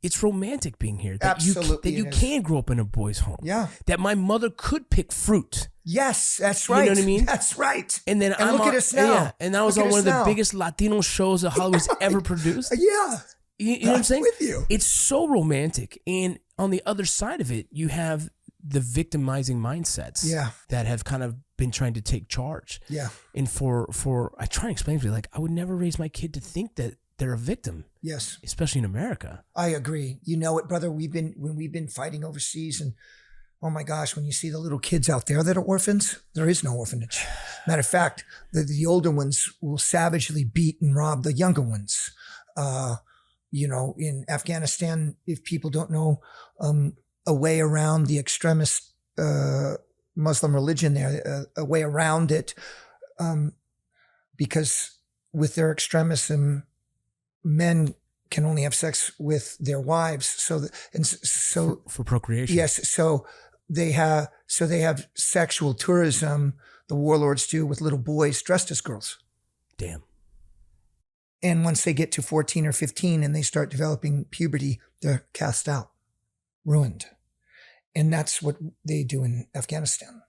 it's romantic being here. That Absolutely. You can grow up in a boys' home. Yeah. That my mother could pick fruit. Yes, that's right. You know what I mean? That's right. And then look at us now. Yeah, and I was on one of the biggest Latino shows that Hollywood's ever produced. Yeah. You know what I'm saying? With you. It's so romantic. And on the other side of it, you have the victimizing mindsets that have kind of been trying to take charge. Yeah. And for I try and explain to you, like, I would never raise my kid to think that they're a victim. Yes. Especially in America. I agree. You know it, brother. When we've been fighting overseas, and oh my gosh, when you see the little kids out there that are orphans, there is no orphanage. Matter of fact, the older ones will savagely beat and rob the younger ones. In Afghanistan, if people don't know, a way around the extremist Muslim religion there, a way around it, because with their extremism, men can only have sex with their wives. So for procreation. Yes. So they have sexual tourism. The warlords do with little boys dressed as girls. Damn. And once they get to 14 or 15 and they start developing puberty, they're cast out, ruined. And that's what they do in Afghanistan.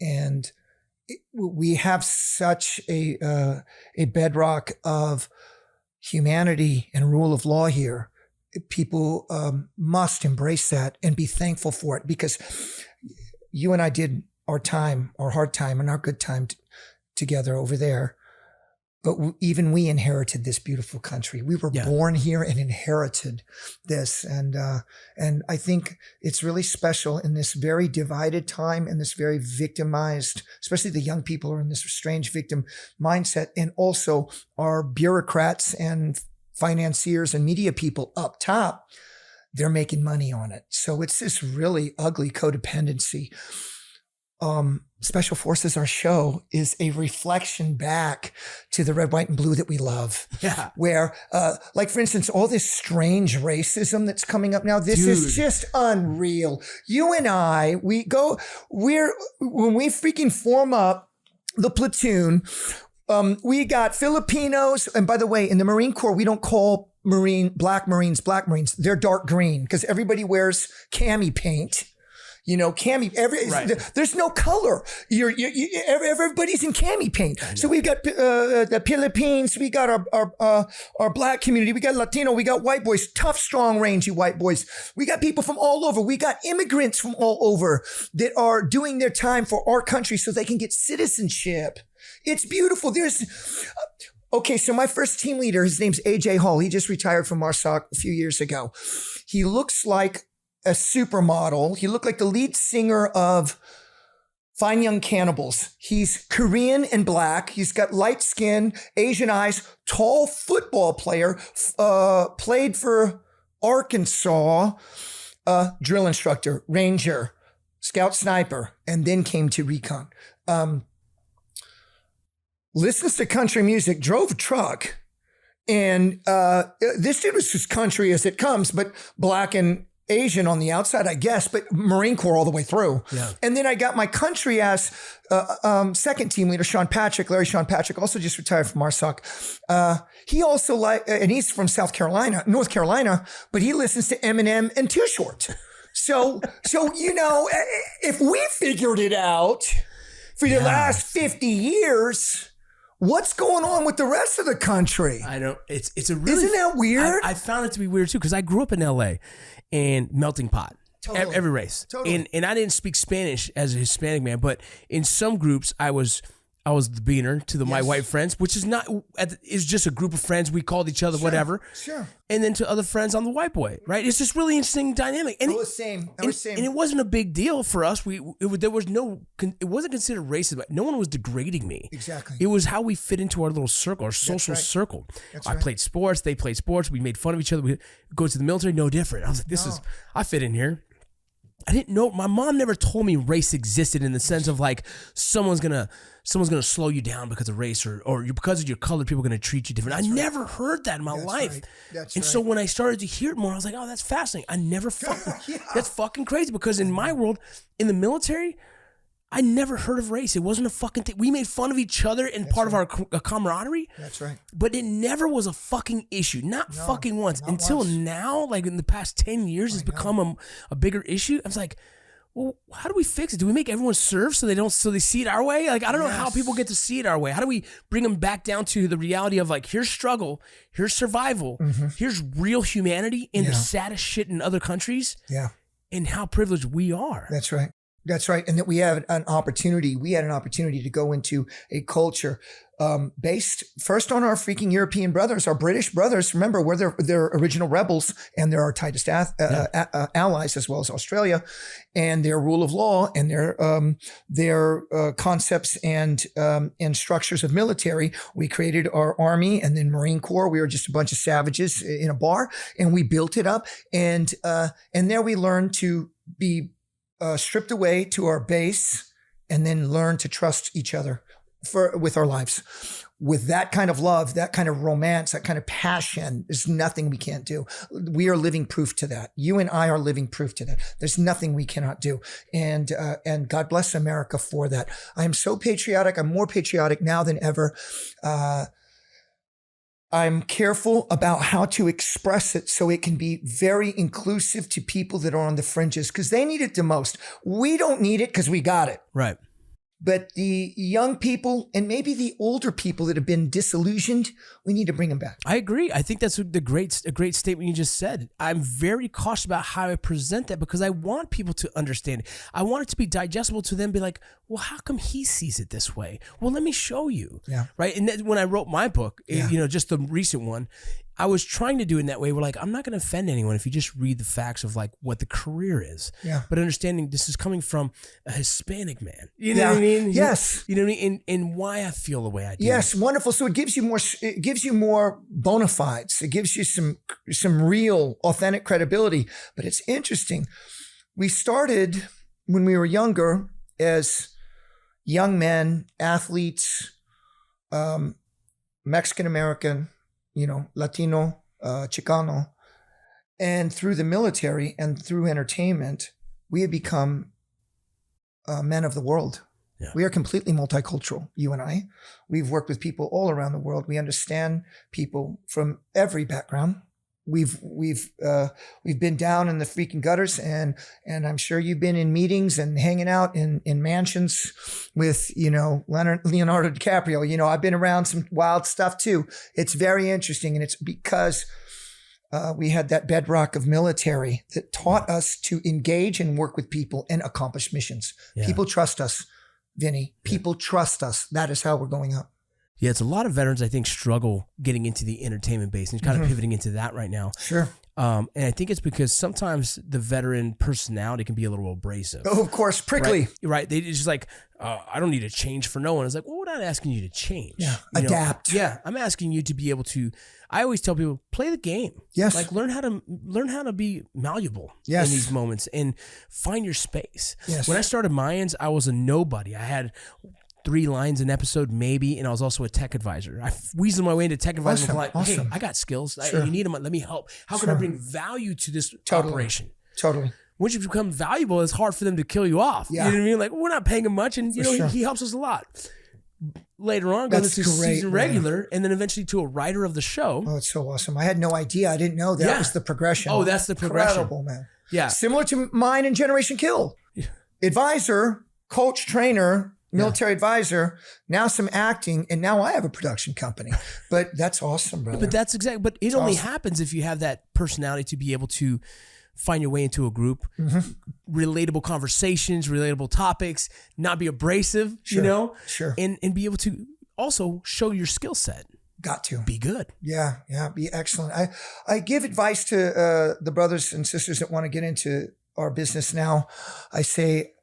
And we have such a bedrock of humanity and rule of law here. People must embrace that and be thankful for it, because you and I did our hard time and our good time together over there. But even we inherited this beautiful country. We were born here and inherited this. And I think it's really special in this very divided time and this very victimized, especially the young people are in this strange victim mindset. And also our bureaucrats and financiers and media people up top, they're making money on it. So it's this really ugly codependency. Special Forces, our show, is a reflection back to the red, white, and blue that we love. Yeah. Where, like, for instance, all this strange racism that's coming up now, this is just unreal. You and I, when we freaking form up the platoon, we got Filipinos. And by the way, in the Marine Corps, we don't call black Marines. They're dark green because everybody wears cami paint. You know, there's no color. Everybody's in cami paint. So we've got the Philippines, we got our black community, we got Latino, we got white boys, tough, strong, rangy white boys. We got people from all over. We got immigrants from all over that are doing their time for our country so they can get citizenship. It's beautiful. Okay, so my first team leader, his name's AJ Hall. He just retired from MARSOC a few years ago. He looks like a supermodel. He looked like the lead singer of Fine Young Cannibals. He's Korean and black. He's got light skin, Asian eyes, tall football player, played for Arkansas, drill instructor, ranger, scout sniper, and then came to Recon. Listens to country music, drove a truck, and this dude was as country as it comes, but black and Asian on the outside, I guess, but Marine Corps all the way through. Yeah. And then I got my country ass second team leader, Larry Sean Patrick, also just retired from MARSOC. He also and he's from North Carolina, but he listens to Eminem and Too Short. So you know, if we figured it out for the last 50 years, what's going on with the rest of the country? I don't. It's a really. Isn't that weird? I found it to be weird too because I grew up in LA, and melting pot. Totally. Every race. Totally. And I didn't speak Spanish as a Hispanic man, but in some groups I was the beaner to my white friends, which is not, it's just a group of friends. We called each other whatever. Sure. And then to other friends, I'm the white boy, right? It's just really interesting dynamic. And it was same. And it wasn't a big deal for us. It wasn't considered racist. No one was degrading me. Exactly. It was how we fit into our little circle, our social circle. I played sports. They played sports. We made fun of each other. We go to the military, no different. I was like, I fit in here. I didn't know. My mom never told me race existed in the sense of like someone's gonna slow you down because of race or because of your color, people are gonna treat you different. I never heard that in my life. And so when I started to hear it more, I was like, oh, that's fascinating. I never that's fucking crazy because in my world, in the military, I never heard of race. It wasn't a fucking thing. We made fun of each other and part of our camaraderie. That's right. But it never was a fucking issue. Not fucking once. Until now, like in the past 10 years, it's become a bigger issue. I was like, well, how do we fix it? Do we make everyone serve so they see it our way? Like, I don't know how people get to see it our way. How do we bring them back down to the reality of like, here's struggle, here's survival, here's real humanity in the saddest shit in other countries. Yeah. And how privileged we are. That's right. That's right. And that we had an opportunity to go into a culture based first on our freaking European brothers, our British brothers. Remember, we're their original rebels and they're our tightest allies, as well as Australia, and their rule of law and their concepts and structures of military. We created our army and then Marine Corps. We were just a bunch of savages in a bar and we built it up. And there we learned to be stripped away to our base and then learn to trust each other with our lives. With that kind of love, that kind of romance, that kind of passion, there's nothing we can't do. We are living proof to that. You and I are living proof to that. There's nothing we cannot do. And God bless America for that. I am so patriotic. I'm more patriotic now than ever. I'm careful about how to express it so it can be very inclusive to people that are on the fringes because they need it the most. We don't need it because we got it. Right. But the young people and maybe the older people that have been disillusioned, we need to bring them back. I agree. I think that's a great statement you just said. I'm very cautious about how I present that because I want people to understand it. I want it to be digestible to them, be like, well, how come he sees it this way? Well, let me show you. Yeah. Right. And then when I wrote my book, just the recent one, I was trying to do it in that way. We're like, I'm not going to offend anyone if you just read the facts of like what the career is. Yeah. But understanding this is coming from a Hispanic man. You know what I mean? Yes. You know what I mean? And why I feel the way I do. Yes. Wonderful. So it gives you more bona fides. It gives you some real authentic credibility. But it's interesting. We started when we were younger as young men, athletes, Mexican-American, Latino, Chicano. And through the military and through entertainment, we have become men of the world. Yeah. We are completely multicultural, you and I. We've worked with people all around the world. We understand people from every background. We've been down in the freaking gutters, and I'm sure you've been in meetings and hanging out in mansions with Leonardo DiCaprio. I've been around some wild stuff too. It's very interesting, and it's because we had that bedrock of military that taught us to engage and work with people and accomplish missions. Yeah. People trust us, Vinny. People trust us. That is how we're going up. Yeah, it's a lot of veterans, I think, struggle getting into the entertainment base and kind of pivoting into that right now. Sure. And I think it's because sometimes the veteran personality can be a little abrasive. Oh, of course, prickly. Right. They just like, I don't need to change for no one. It's like, well, we're not asking you to change. Yeah. Adapt. Yeah. I'm asking you to be able to, I always tell people, play the game. Yes. Like learn how to be malleable in these moments and find your space. Yes. When I started Mayans, I was a nobody. I had 3 lines an episode, maybe, and I was also a tech advisor. I weaseled my way into tech advisor. Awesome. Hey, I got skills. Sure. You need them. Let me help. How can I bring value to this operation? Totally. Once you become valuable, it's hard for them to kill you off. Yeah. You know what I mean? Like, we're not paying him much, and he helps us a lot. Later on, goes to season regular, and then eventually to a writer of the show. Oh, it's so awesome. I had no idea. I didn't know that was the progression. Oh, that's the progression. Incredible, man. Yeah. Similar to mine and Generation Kill. Yeah. Advisor, coach, trainer, military advisor, now some acting, and now I have a production company. But that's awesome, brother. But that's exactly, but it only happens if you have that personality to be able to find your way into a group, relatable conversations, relatable topics, not be abrasive, Sure. and be able to also show your skill set. Got to. Be good. Yeah, be excellent. I give advice to the brothers and sisters that want to get into our business now. I say,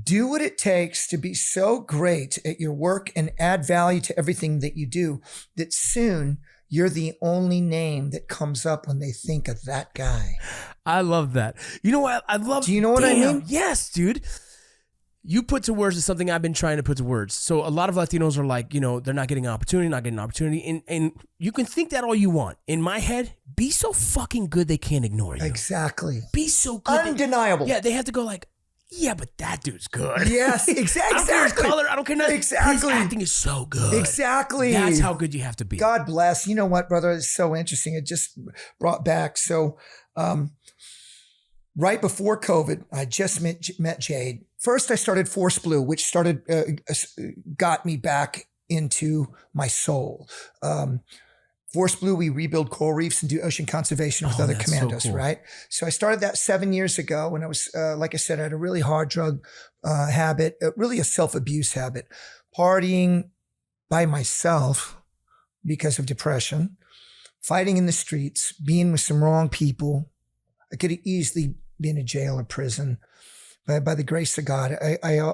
do what it takes to be so great at your work and add value to everything that you do that soon you're the only name that comes up when they think of that guy. I love that. You know what? I love. Do you know what I mean? Yes, dude. You put to words something I've been trying to put to words. So a lot of Latinos are like, they're not getting an opportunity, And you can think that all you want. In my head, be so fucking good they can't ignore you. Exactly. Be so good. Undeniable. They have to go like, yeah, but that dude's good. Yes, exactly. I don't care his color. I don't care nothing. Exactly. His acting is so good. Exactly. That's how good you have to be. God bless. You know what, brother? It's so interesting. It just brought back. So right before COVID, I just met Jade. First, I started Force Blue, which got me back into my soul. Force Blue, we rebuild coral reefs and do ocean conservation with other commandos, so cool. Right? So I started that 7 years ago when I was, like I said, I had a really hard drug habit, really a self-abuse habit, partying by myself because of depression, fighting in the streets, being with some wrong people. I could have easily been in jail or prison. But by the grace of God, I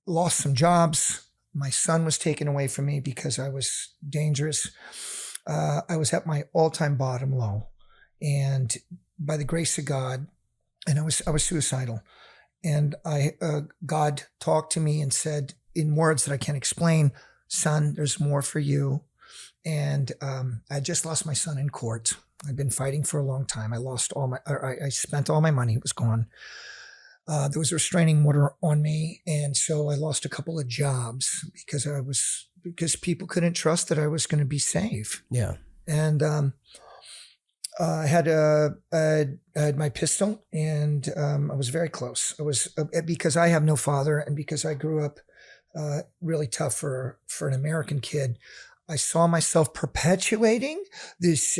lost some jobs. My son was taken away from me because I was dangerous. I was at my all-time bottom low, and by the grace of God, and I was suicidal. And God talked to me and said in words that I can't explain, "Son, there's more for you." And I just lost my son in court. I've been fighting for a long time. I spent all my money. It was gone. There was a restraining order on me. And so I lost a couple of jobs because people couldn't trust that I was going to be safe. Yeah. And I had my pistol, and I was very close. I was because I have no father, and because I grew up really tough for an American kid. I saw myself perpetuating these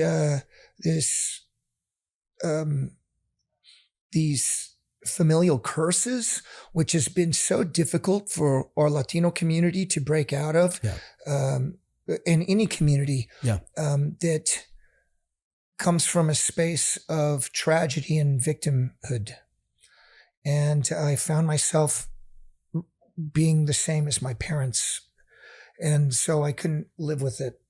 familial curses, which has been so difficult for our Latino community to break out of, in any community, that comes from a space of tragedy and victimhood. And I found myself being the same as my parents. And so I couldn't live with it.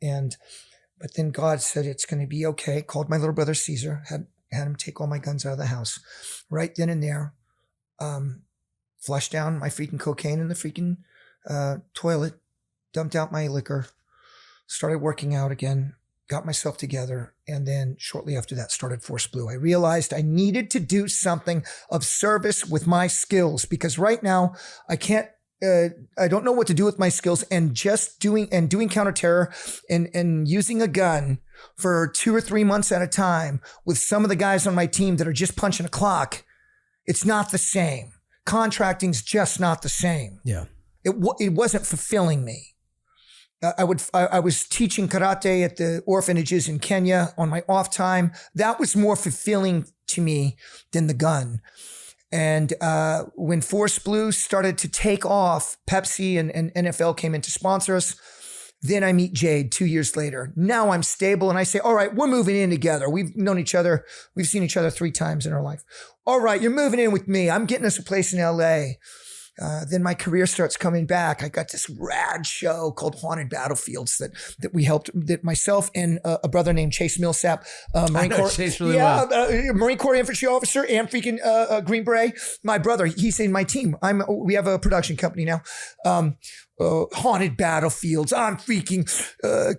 But then God said, it's going to be okay. Called my little brother Caesar, had him take all my guns out of the house. Right then and there, flushed down my freaking cocaine in the freaking toilet, dumped out my liquor, started working out again, got myself together, and then shortly after that started Force Blue. I realized I needed to do something of service with my skills, because right now I can't, I don't know what to do with my skills, and just doing counterterror and using a gun for 2 or 3 months at a time with some of the guys on my team that are just punching a clock. It's not the same. Contracting's just not the same. Yeah. It wasn't fulfilling me. I was teaching karate at the orphanages in Kenya on my off time. That was more fulfilling to me than the gun. And when Force Blue started to take off, Pepsi and NFL came in to sponsor us. Then I meet Jade 2 years later. Now I'm stable, and I say, all right, we're moving in together. We've known each other. We've seen each other 3 times in our life. All right, you're moving in with me. I'm getting us a place in LA. Then my career starts coming back. I got this rad show called Haunted Battlefields that we helped, that myself and a brother named Chase Millsap, Marine Corps, Chase really well. Marine Corps infantry officer and freaking Green Beret. My brother, he's in my team. We have a production company now. Haunted Battlefields. I'm freaking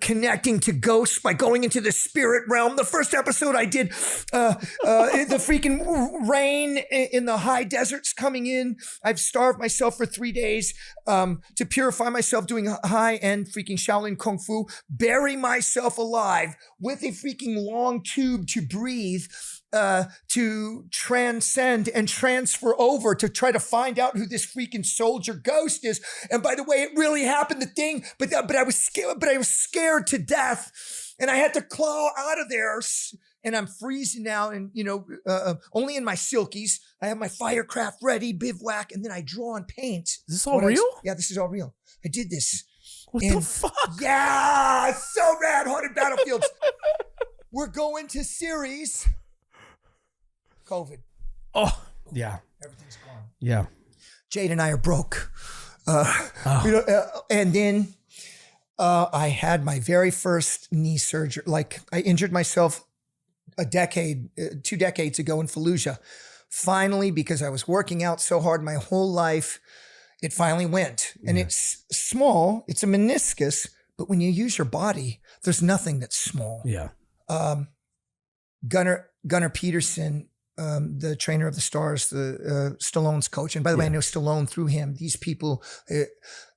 connecting to ghosts by going into the spirit realm. The first episode I did, the freaking rain in the high deserts coming in. I've starved myself for 3 days to purify myself, doing high-end freaking Shaolin Kung Fu, bury myself alive with a freaking long tube to breathe, to transcend and transfer over to try to find out who this freaking soldier ghost is. And by the way, it really happened, the thing, but I was scared to death, and I had to claw out of there. And I'm freezing now, and only in my silkies. I have my firecraft ready, bivouac, and then I draw and paint. Is this all real? Yeah, this is all real. I did this. What the fuck? Yeah, so rad. Haunted Battlefields. We're going to series. COVID. Oh, yeah. Everything's gone. Yeah. Jade and I are broke. And then I had my very first knee surgery. Like, I injured myself 2 decades ago in Fallujah. Finally, because I was working out so hard my whole life, it finally went. And it's small. It's a meniscus. But when you use your body, there's nothing that's small. Yeah. Gunnar Peterson, the trainer of the Stars, the Stallone's coach. And by the way, I know Stallone through him. These people,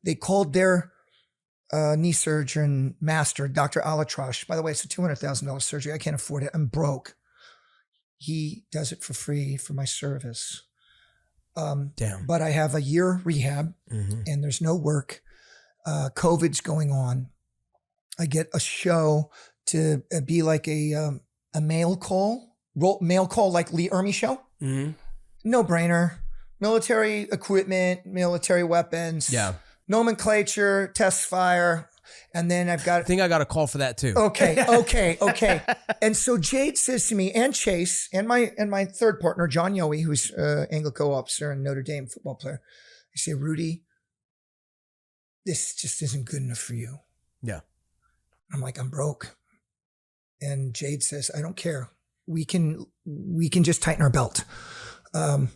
they called their knee surgeon master, Dr. Alatrash. By the way, it's a $200,000 surgery. I can't afford it. I'm broke. He does it for free for my service. Damn. But I have a year rehab, and there's no work. COVID's going on. I get a show to be like a mail call like Lee Ermey show. No brainer. Military equipment, military weapons. Yeah. Nomenclature, test fire. And then I think I got a call for that too. Okay. And so Jade says to me, and Chase, and my third partner, John Yowie, who's Anglico officer and Notre Dame football player. I say, Rudy, this just isn't good enough for you. Yeah. I'm like, I'm broke. And Jade says, I don't care. We can just tighten our belt. But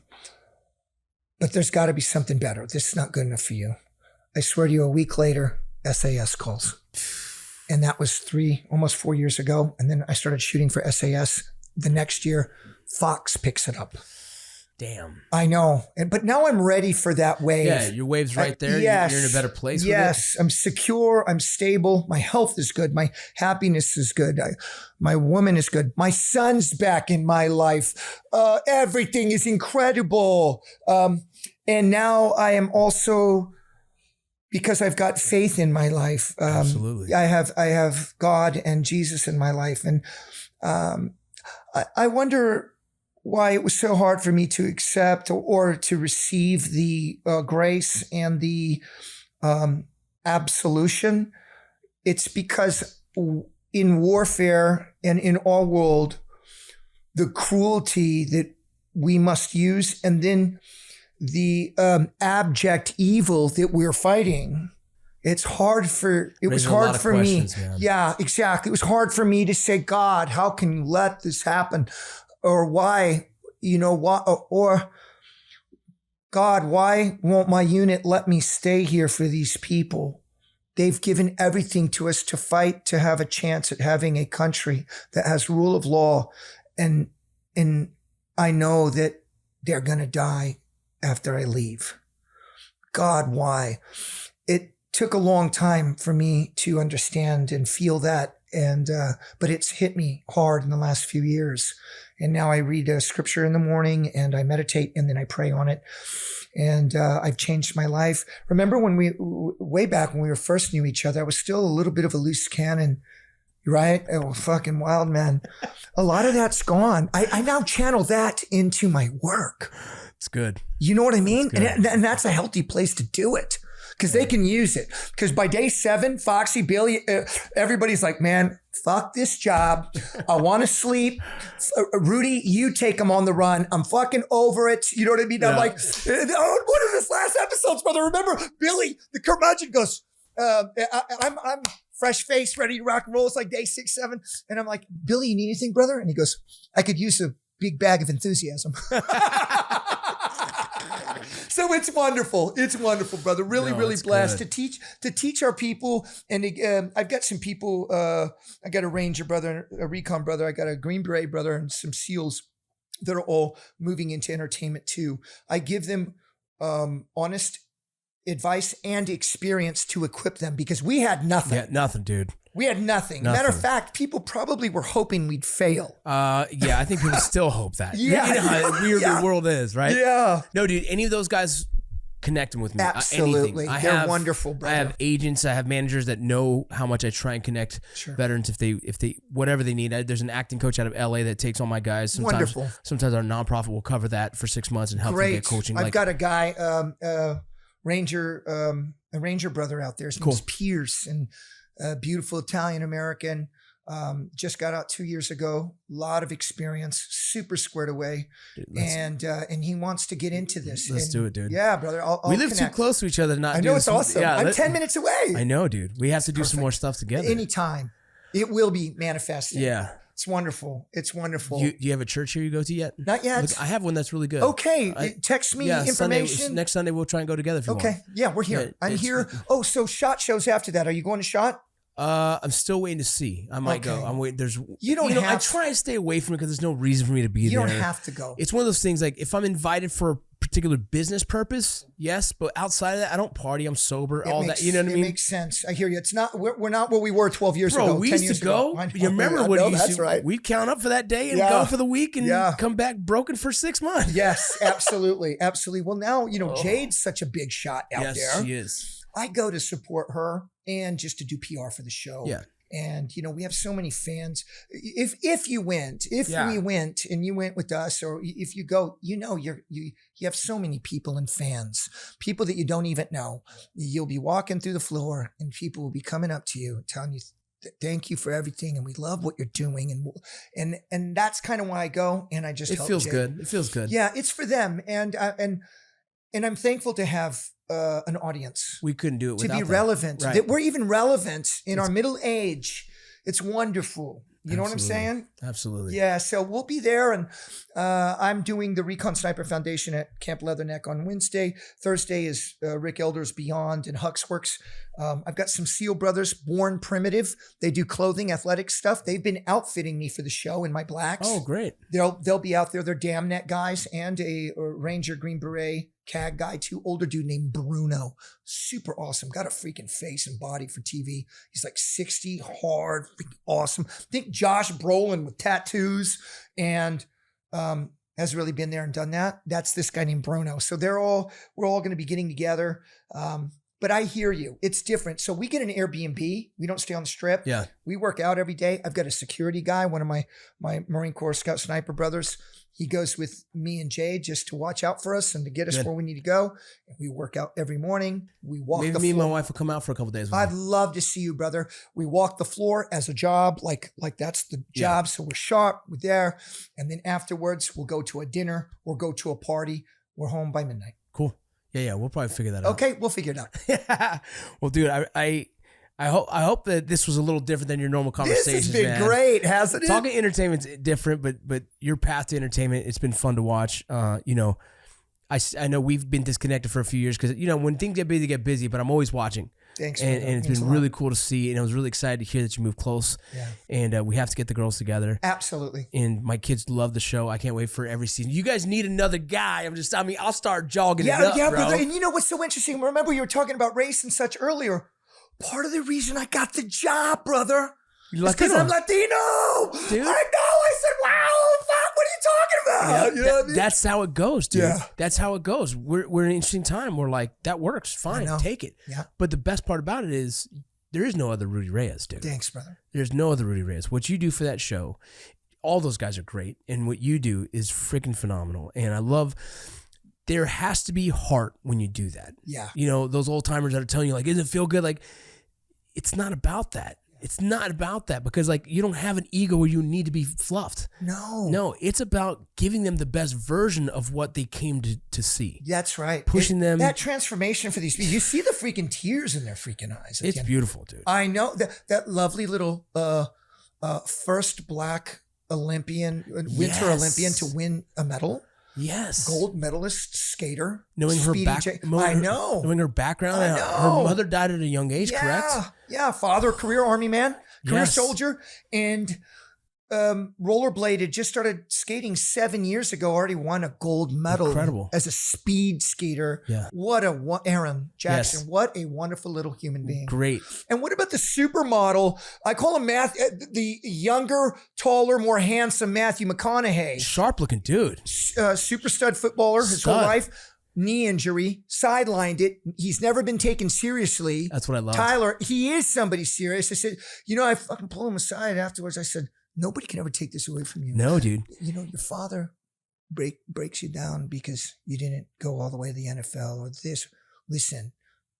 there's got to be something better. This is not good enough for you. I swear to you, a week later, SAS calls. And that was almost 4 years ago. And then I started shooting for SAS. The next year, Fox picks it up. Damn. I know. But now I'm ready for that wave. Yeah, your wave's right there. Yes. You're in a better place Yes. with it. I'm secure. I'm stable. My health is good. My happiness is good. My woman is good. My son's back in my life. Everything is incredible. And now I am also, because I've got faith in my life. Absolutely. I have God and Jesus in my life. And I wonder why it was so hard for me to accept or to receive the grace and the absolution. It's because in warfare and in our world, the cruelty that we must use, and then the abject evil that we're fighting, it was hard for me. Man. Yeah, exactly. It was hard for me to say, God, how can you let this happen? Or why, or God, why won't my unit let me stay here for these people? They've given everything to us to fight, to have a chance at having a country that has rule of law. And I know that they're going to die after I leave. God, why? It took a long time for me to understand and feel that. But it's hit me hard in the last few years. And now I read scripture in the morning and I meditate and then I pray on it. And I've changed my life. Remember when way back when we first knew each other, I was still a little bit of a loose cannon, right? Oh, fucking wild man. A lot of that's gone. I now channel that into my work. It's good. You know what I mean? And that's a healthy place to do it. Because they can use it. Because by day 7, Foxy, Billy, everybody's like, man, fuck this job. I want to sleep. Rudy, you take them on the run. I'm fucking over it. You know what I mean? Yeah. I'm like, one of his last episodes, brother. Remember, Billy, the curmudgeon goes, I'm fresh faced, ready to rock and roll. It's like day 6, 7. And I'm like, Billy, you need anything, brother? And he goes, I could use a big bag of enthusiasm. So it's wonderful. It's wonderful, brother. Really blessed to teach our people. And I've got some people. I got a Ranger brother, a Recon brother. I got a Green Beret brother, and some SEALs that are all moving into entertainment too. I give them honest advice and experience to equip them because we had nothing. Yeah, nothing, dude. We had nothing. Matter of fact, people probably were hoping we'd fail. Yeah, I think people still hope that. Yeah. You know how weird the world is, right? Yeah. No, dude, any of those guys connecting with me. Absolutely. They're wonderful, brother. I have agents, I have managers that know how much I try and connect veterans if they whatever they need. There's an acting coach out of LA that takes all my guys. Sometimes our nonprofit will cover that for 6 months and help them get coaching. I've got a guy, a Ranger brother out there. His name's Pierce, and beautiful Italian American. Just got out 2 years ago. A lot of experience, super squared away, and he wants to get into this. Let's do it, dude. Yeah, brother. We live too close to each other. I know it's awesome. Yeah, I'm 10 minutes away. I know, dude. We have to do some more stuff together. Anytime, it will be manifesting. Yeah. It's wonderful. It's wonderful. Do you have a church here you go to yet? Not yet. Look, I have one that's really good. Okay. Text me information. Next Sunday, we'll try and go together if you want. Okay. Yeah, we're here. I'm here. Oh, so SHOT shows after that. Are you going to SHOT? I'm still waiting to see. I might go. I'm waiting. I try to stay away from it because there's no reason for me to be there. You don't have to go. It's one of those things like if I'm invited for a particular business purpose, yes, but outside of that, I don't party. I'm sober. You know what I mean? It makes sense. I hear you. It's not. We're not what we were 12 years ago. We used to go. You remember what you used to? Right. We'd count up for that day and go for the week and come back broken for 6 months. Yes, absolutely, absolutely. Well, now Jade's such a big shot out there. Yes, she is. I go to support her and just to do PR for the show. Yeah. And we have so many fans. If we went and you went with us, or if you go, you have so many people and fans, people that you don't even know. You'll be walking through the floor, and people will be coming up to you, telling you, "Thank you for everything, and we love what you're doing." And that's kind of why I go, and I just it feels good. It feels good. Yeah, it's for them, and I'm thankful to have an audience. We couldn't do it to be relevant. Right. That we're even relevant in our middle age. It's wonderful. You know what I'm saying? Absolutely. Yeah. So we'll be there. And I'm doing the Recon Sniper Foundation at Camp Leatherneck on Wednesday. Thursday is Rick Elder's Beyond and Hux Works. I've got some SEAL brothers, Born Primitive. They do clothing, athletic stuff. They've been outfitting me for the show in my blacks. Oh, great. They'll be out there. They're Damn Net guys and a Ranger Green Beret CAG guy too. Older dude named Bruno. Super awesome. Got a freaking face and body for TV. He's like 60, hard, freaking awesome. Think Josh Brolin with tattoos and has really been there and done that. That's this guy named Bruno. So we're all going to be getting together. But I hear you. It's different. So we get an Airbnb. We don't stay on the strip. Yeah. We work out every day. I've got a security guy, one of my Marine Corps Scout Sniper brothers. He goes with me and Jay just to watch out for us and to get us where we need to go. And we work out every morning. We walk the floor. Maybe me and my wife will come out for a couple of days. I'd love to see you, brother. We walk the floor as a job, like that's the job. So we're sharp, we're there. And then afterwards, we'll go to a dinner or go to a party. We're home by midnight. Cool. Yeah. We'll probably figure that out. Okay, we'll figure it out. Well, dude, I hope that this was a little different than your normal conversations. This has been great, hasn't it? Talking entertainment's different, but your path to entertainment, it's been fun to watch. I know we've been disconnected for a few years because when things get busy, but I'm always watching. Thanks, and it's been really cool to see, and I was really excited to hear that you moved close. Yeah. And we have to get the girls together. Absolutely. And my kids love the show. I can't wait for every season. You guys need another guy. I'll start jogging it up, bro. Brother. And you know what's so interesting? Remember you were talking about race and such earlier. Part of the reason I got the job, brother, is because I'm Latino. Dude. I know. I said, wow, fuck, what are you talking about? You know what I mean? That's how it goes, dude. Yeah. That's how it goes. We're in an interesting time. We're like, that works. Fine. Take it. Yeah. But the best part about it is there is no other Rudy Reyes, dude. Thanks, brother. There's no other Rudy Reyes. What you do for that show, all those guys are great. And what you do is freaking phenomenal. And I love... There has to be heart when you do that. Yeah. Those old timers that are telling you, like, doesn't it feel good? Like, it's not about that. It's not about that because, like, you don't have an ego where you need to be fluffed. No, it's about giving them the best version of what they came to see. That's right. Pushing them. That transformation for these people. You see the freaking tears in their freaking eyes. It's beautiful, dude. I know that lovely little first black Olympian, winter Olympian to win a medal. Yes. Gold medalist skater. Knowing her background. I know. Her mother died at a young age, correct? Yeah. Father, career Army man, career soldier, and rollerbladed, just started skating 7 years ago, already won a gold medal. Incredible. As a speed skater. Yeah. Aaron Jackson. Yes. What a wonderful little human being. Great. And what about the supermodel? I call him the younger, taller, more handsome Matthew McConaughey. Sharp looking dude. Super stud footballer his whole life. Knee injury, sidelined it. He's never been taken seriously. That's what I love. Tyler, he is somebody serious. I said, I fucking pulled him aside afterwards. I said, nobody can ever take this away from you. No, dude. Your father breaks you down because you didn't go all the way to the NFL or this. Listen,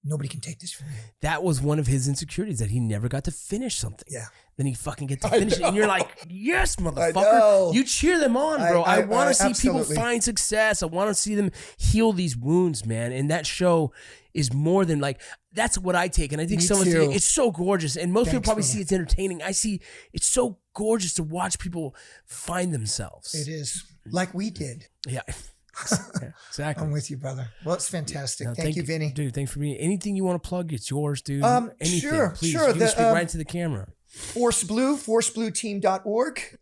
nobody can take this from you. That was one of his insecurities, that he never got to finish something. Yeah. Then he fucking gets to finish it. And you're like, yes, motherfucker. You cheer them on, bro. I want to see people find success. I want to see them heal these wounds, man. And that show is more than like, that's what I take. And I think it's so gorgeous. And most people probably see it's entertaining. I see it's so gorgeous to watch people find themselves. It is. Like we did. Yeah. Exactly. I'm with you, brother. Well, it's fantastic. Thank you, Vinny. Dude, thanks for being. Anything you want to plug, it's yours, dude. Anything, sure. Please. You can speak right to the camera. Force Blue, forceblueteam.org.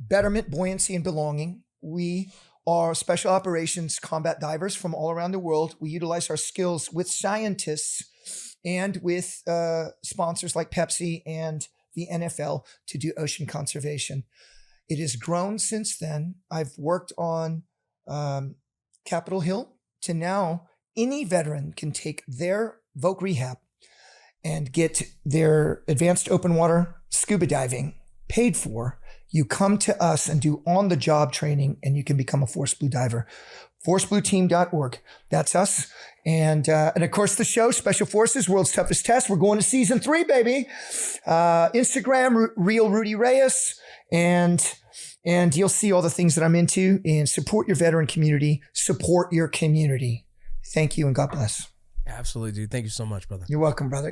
Betterment, buoyancy, and belonging. We are special operations combat divers from all around the world. We utilize our skills with scientists and with sponsors like Pepsi and the NFL to do ocean conservation. It has grown since then. I've worked on Capitol Hill to now any veteran can take their Voc Rehab and get their advanced open water scuba diving paid for. You come to us and do on-the-job training, and you can become a Force Blue diver. ForceBlueTeam.org. That's us. And of course, the show, Special Forces, World's Toughest Test. We're going to season 3, baby. Instagram, Real Rudy Reyes. And you'll see all the things that I'm into. And support your veteran community. Support your community. Thank you, and God bless. Absolutely, dude. Thank you so much, brother. You're welcome, brother.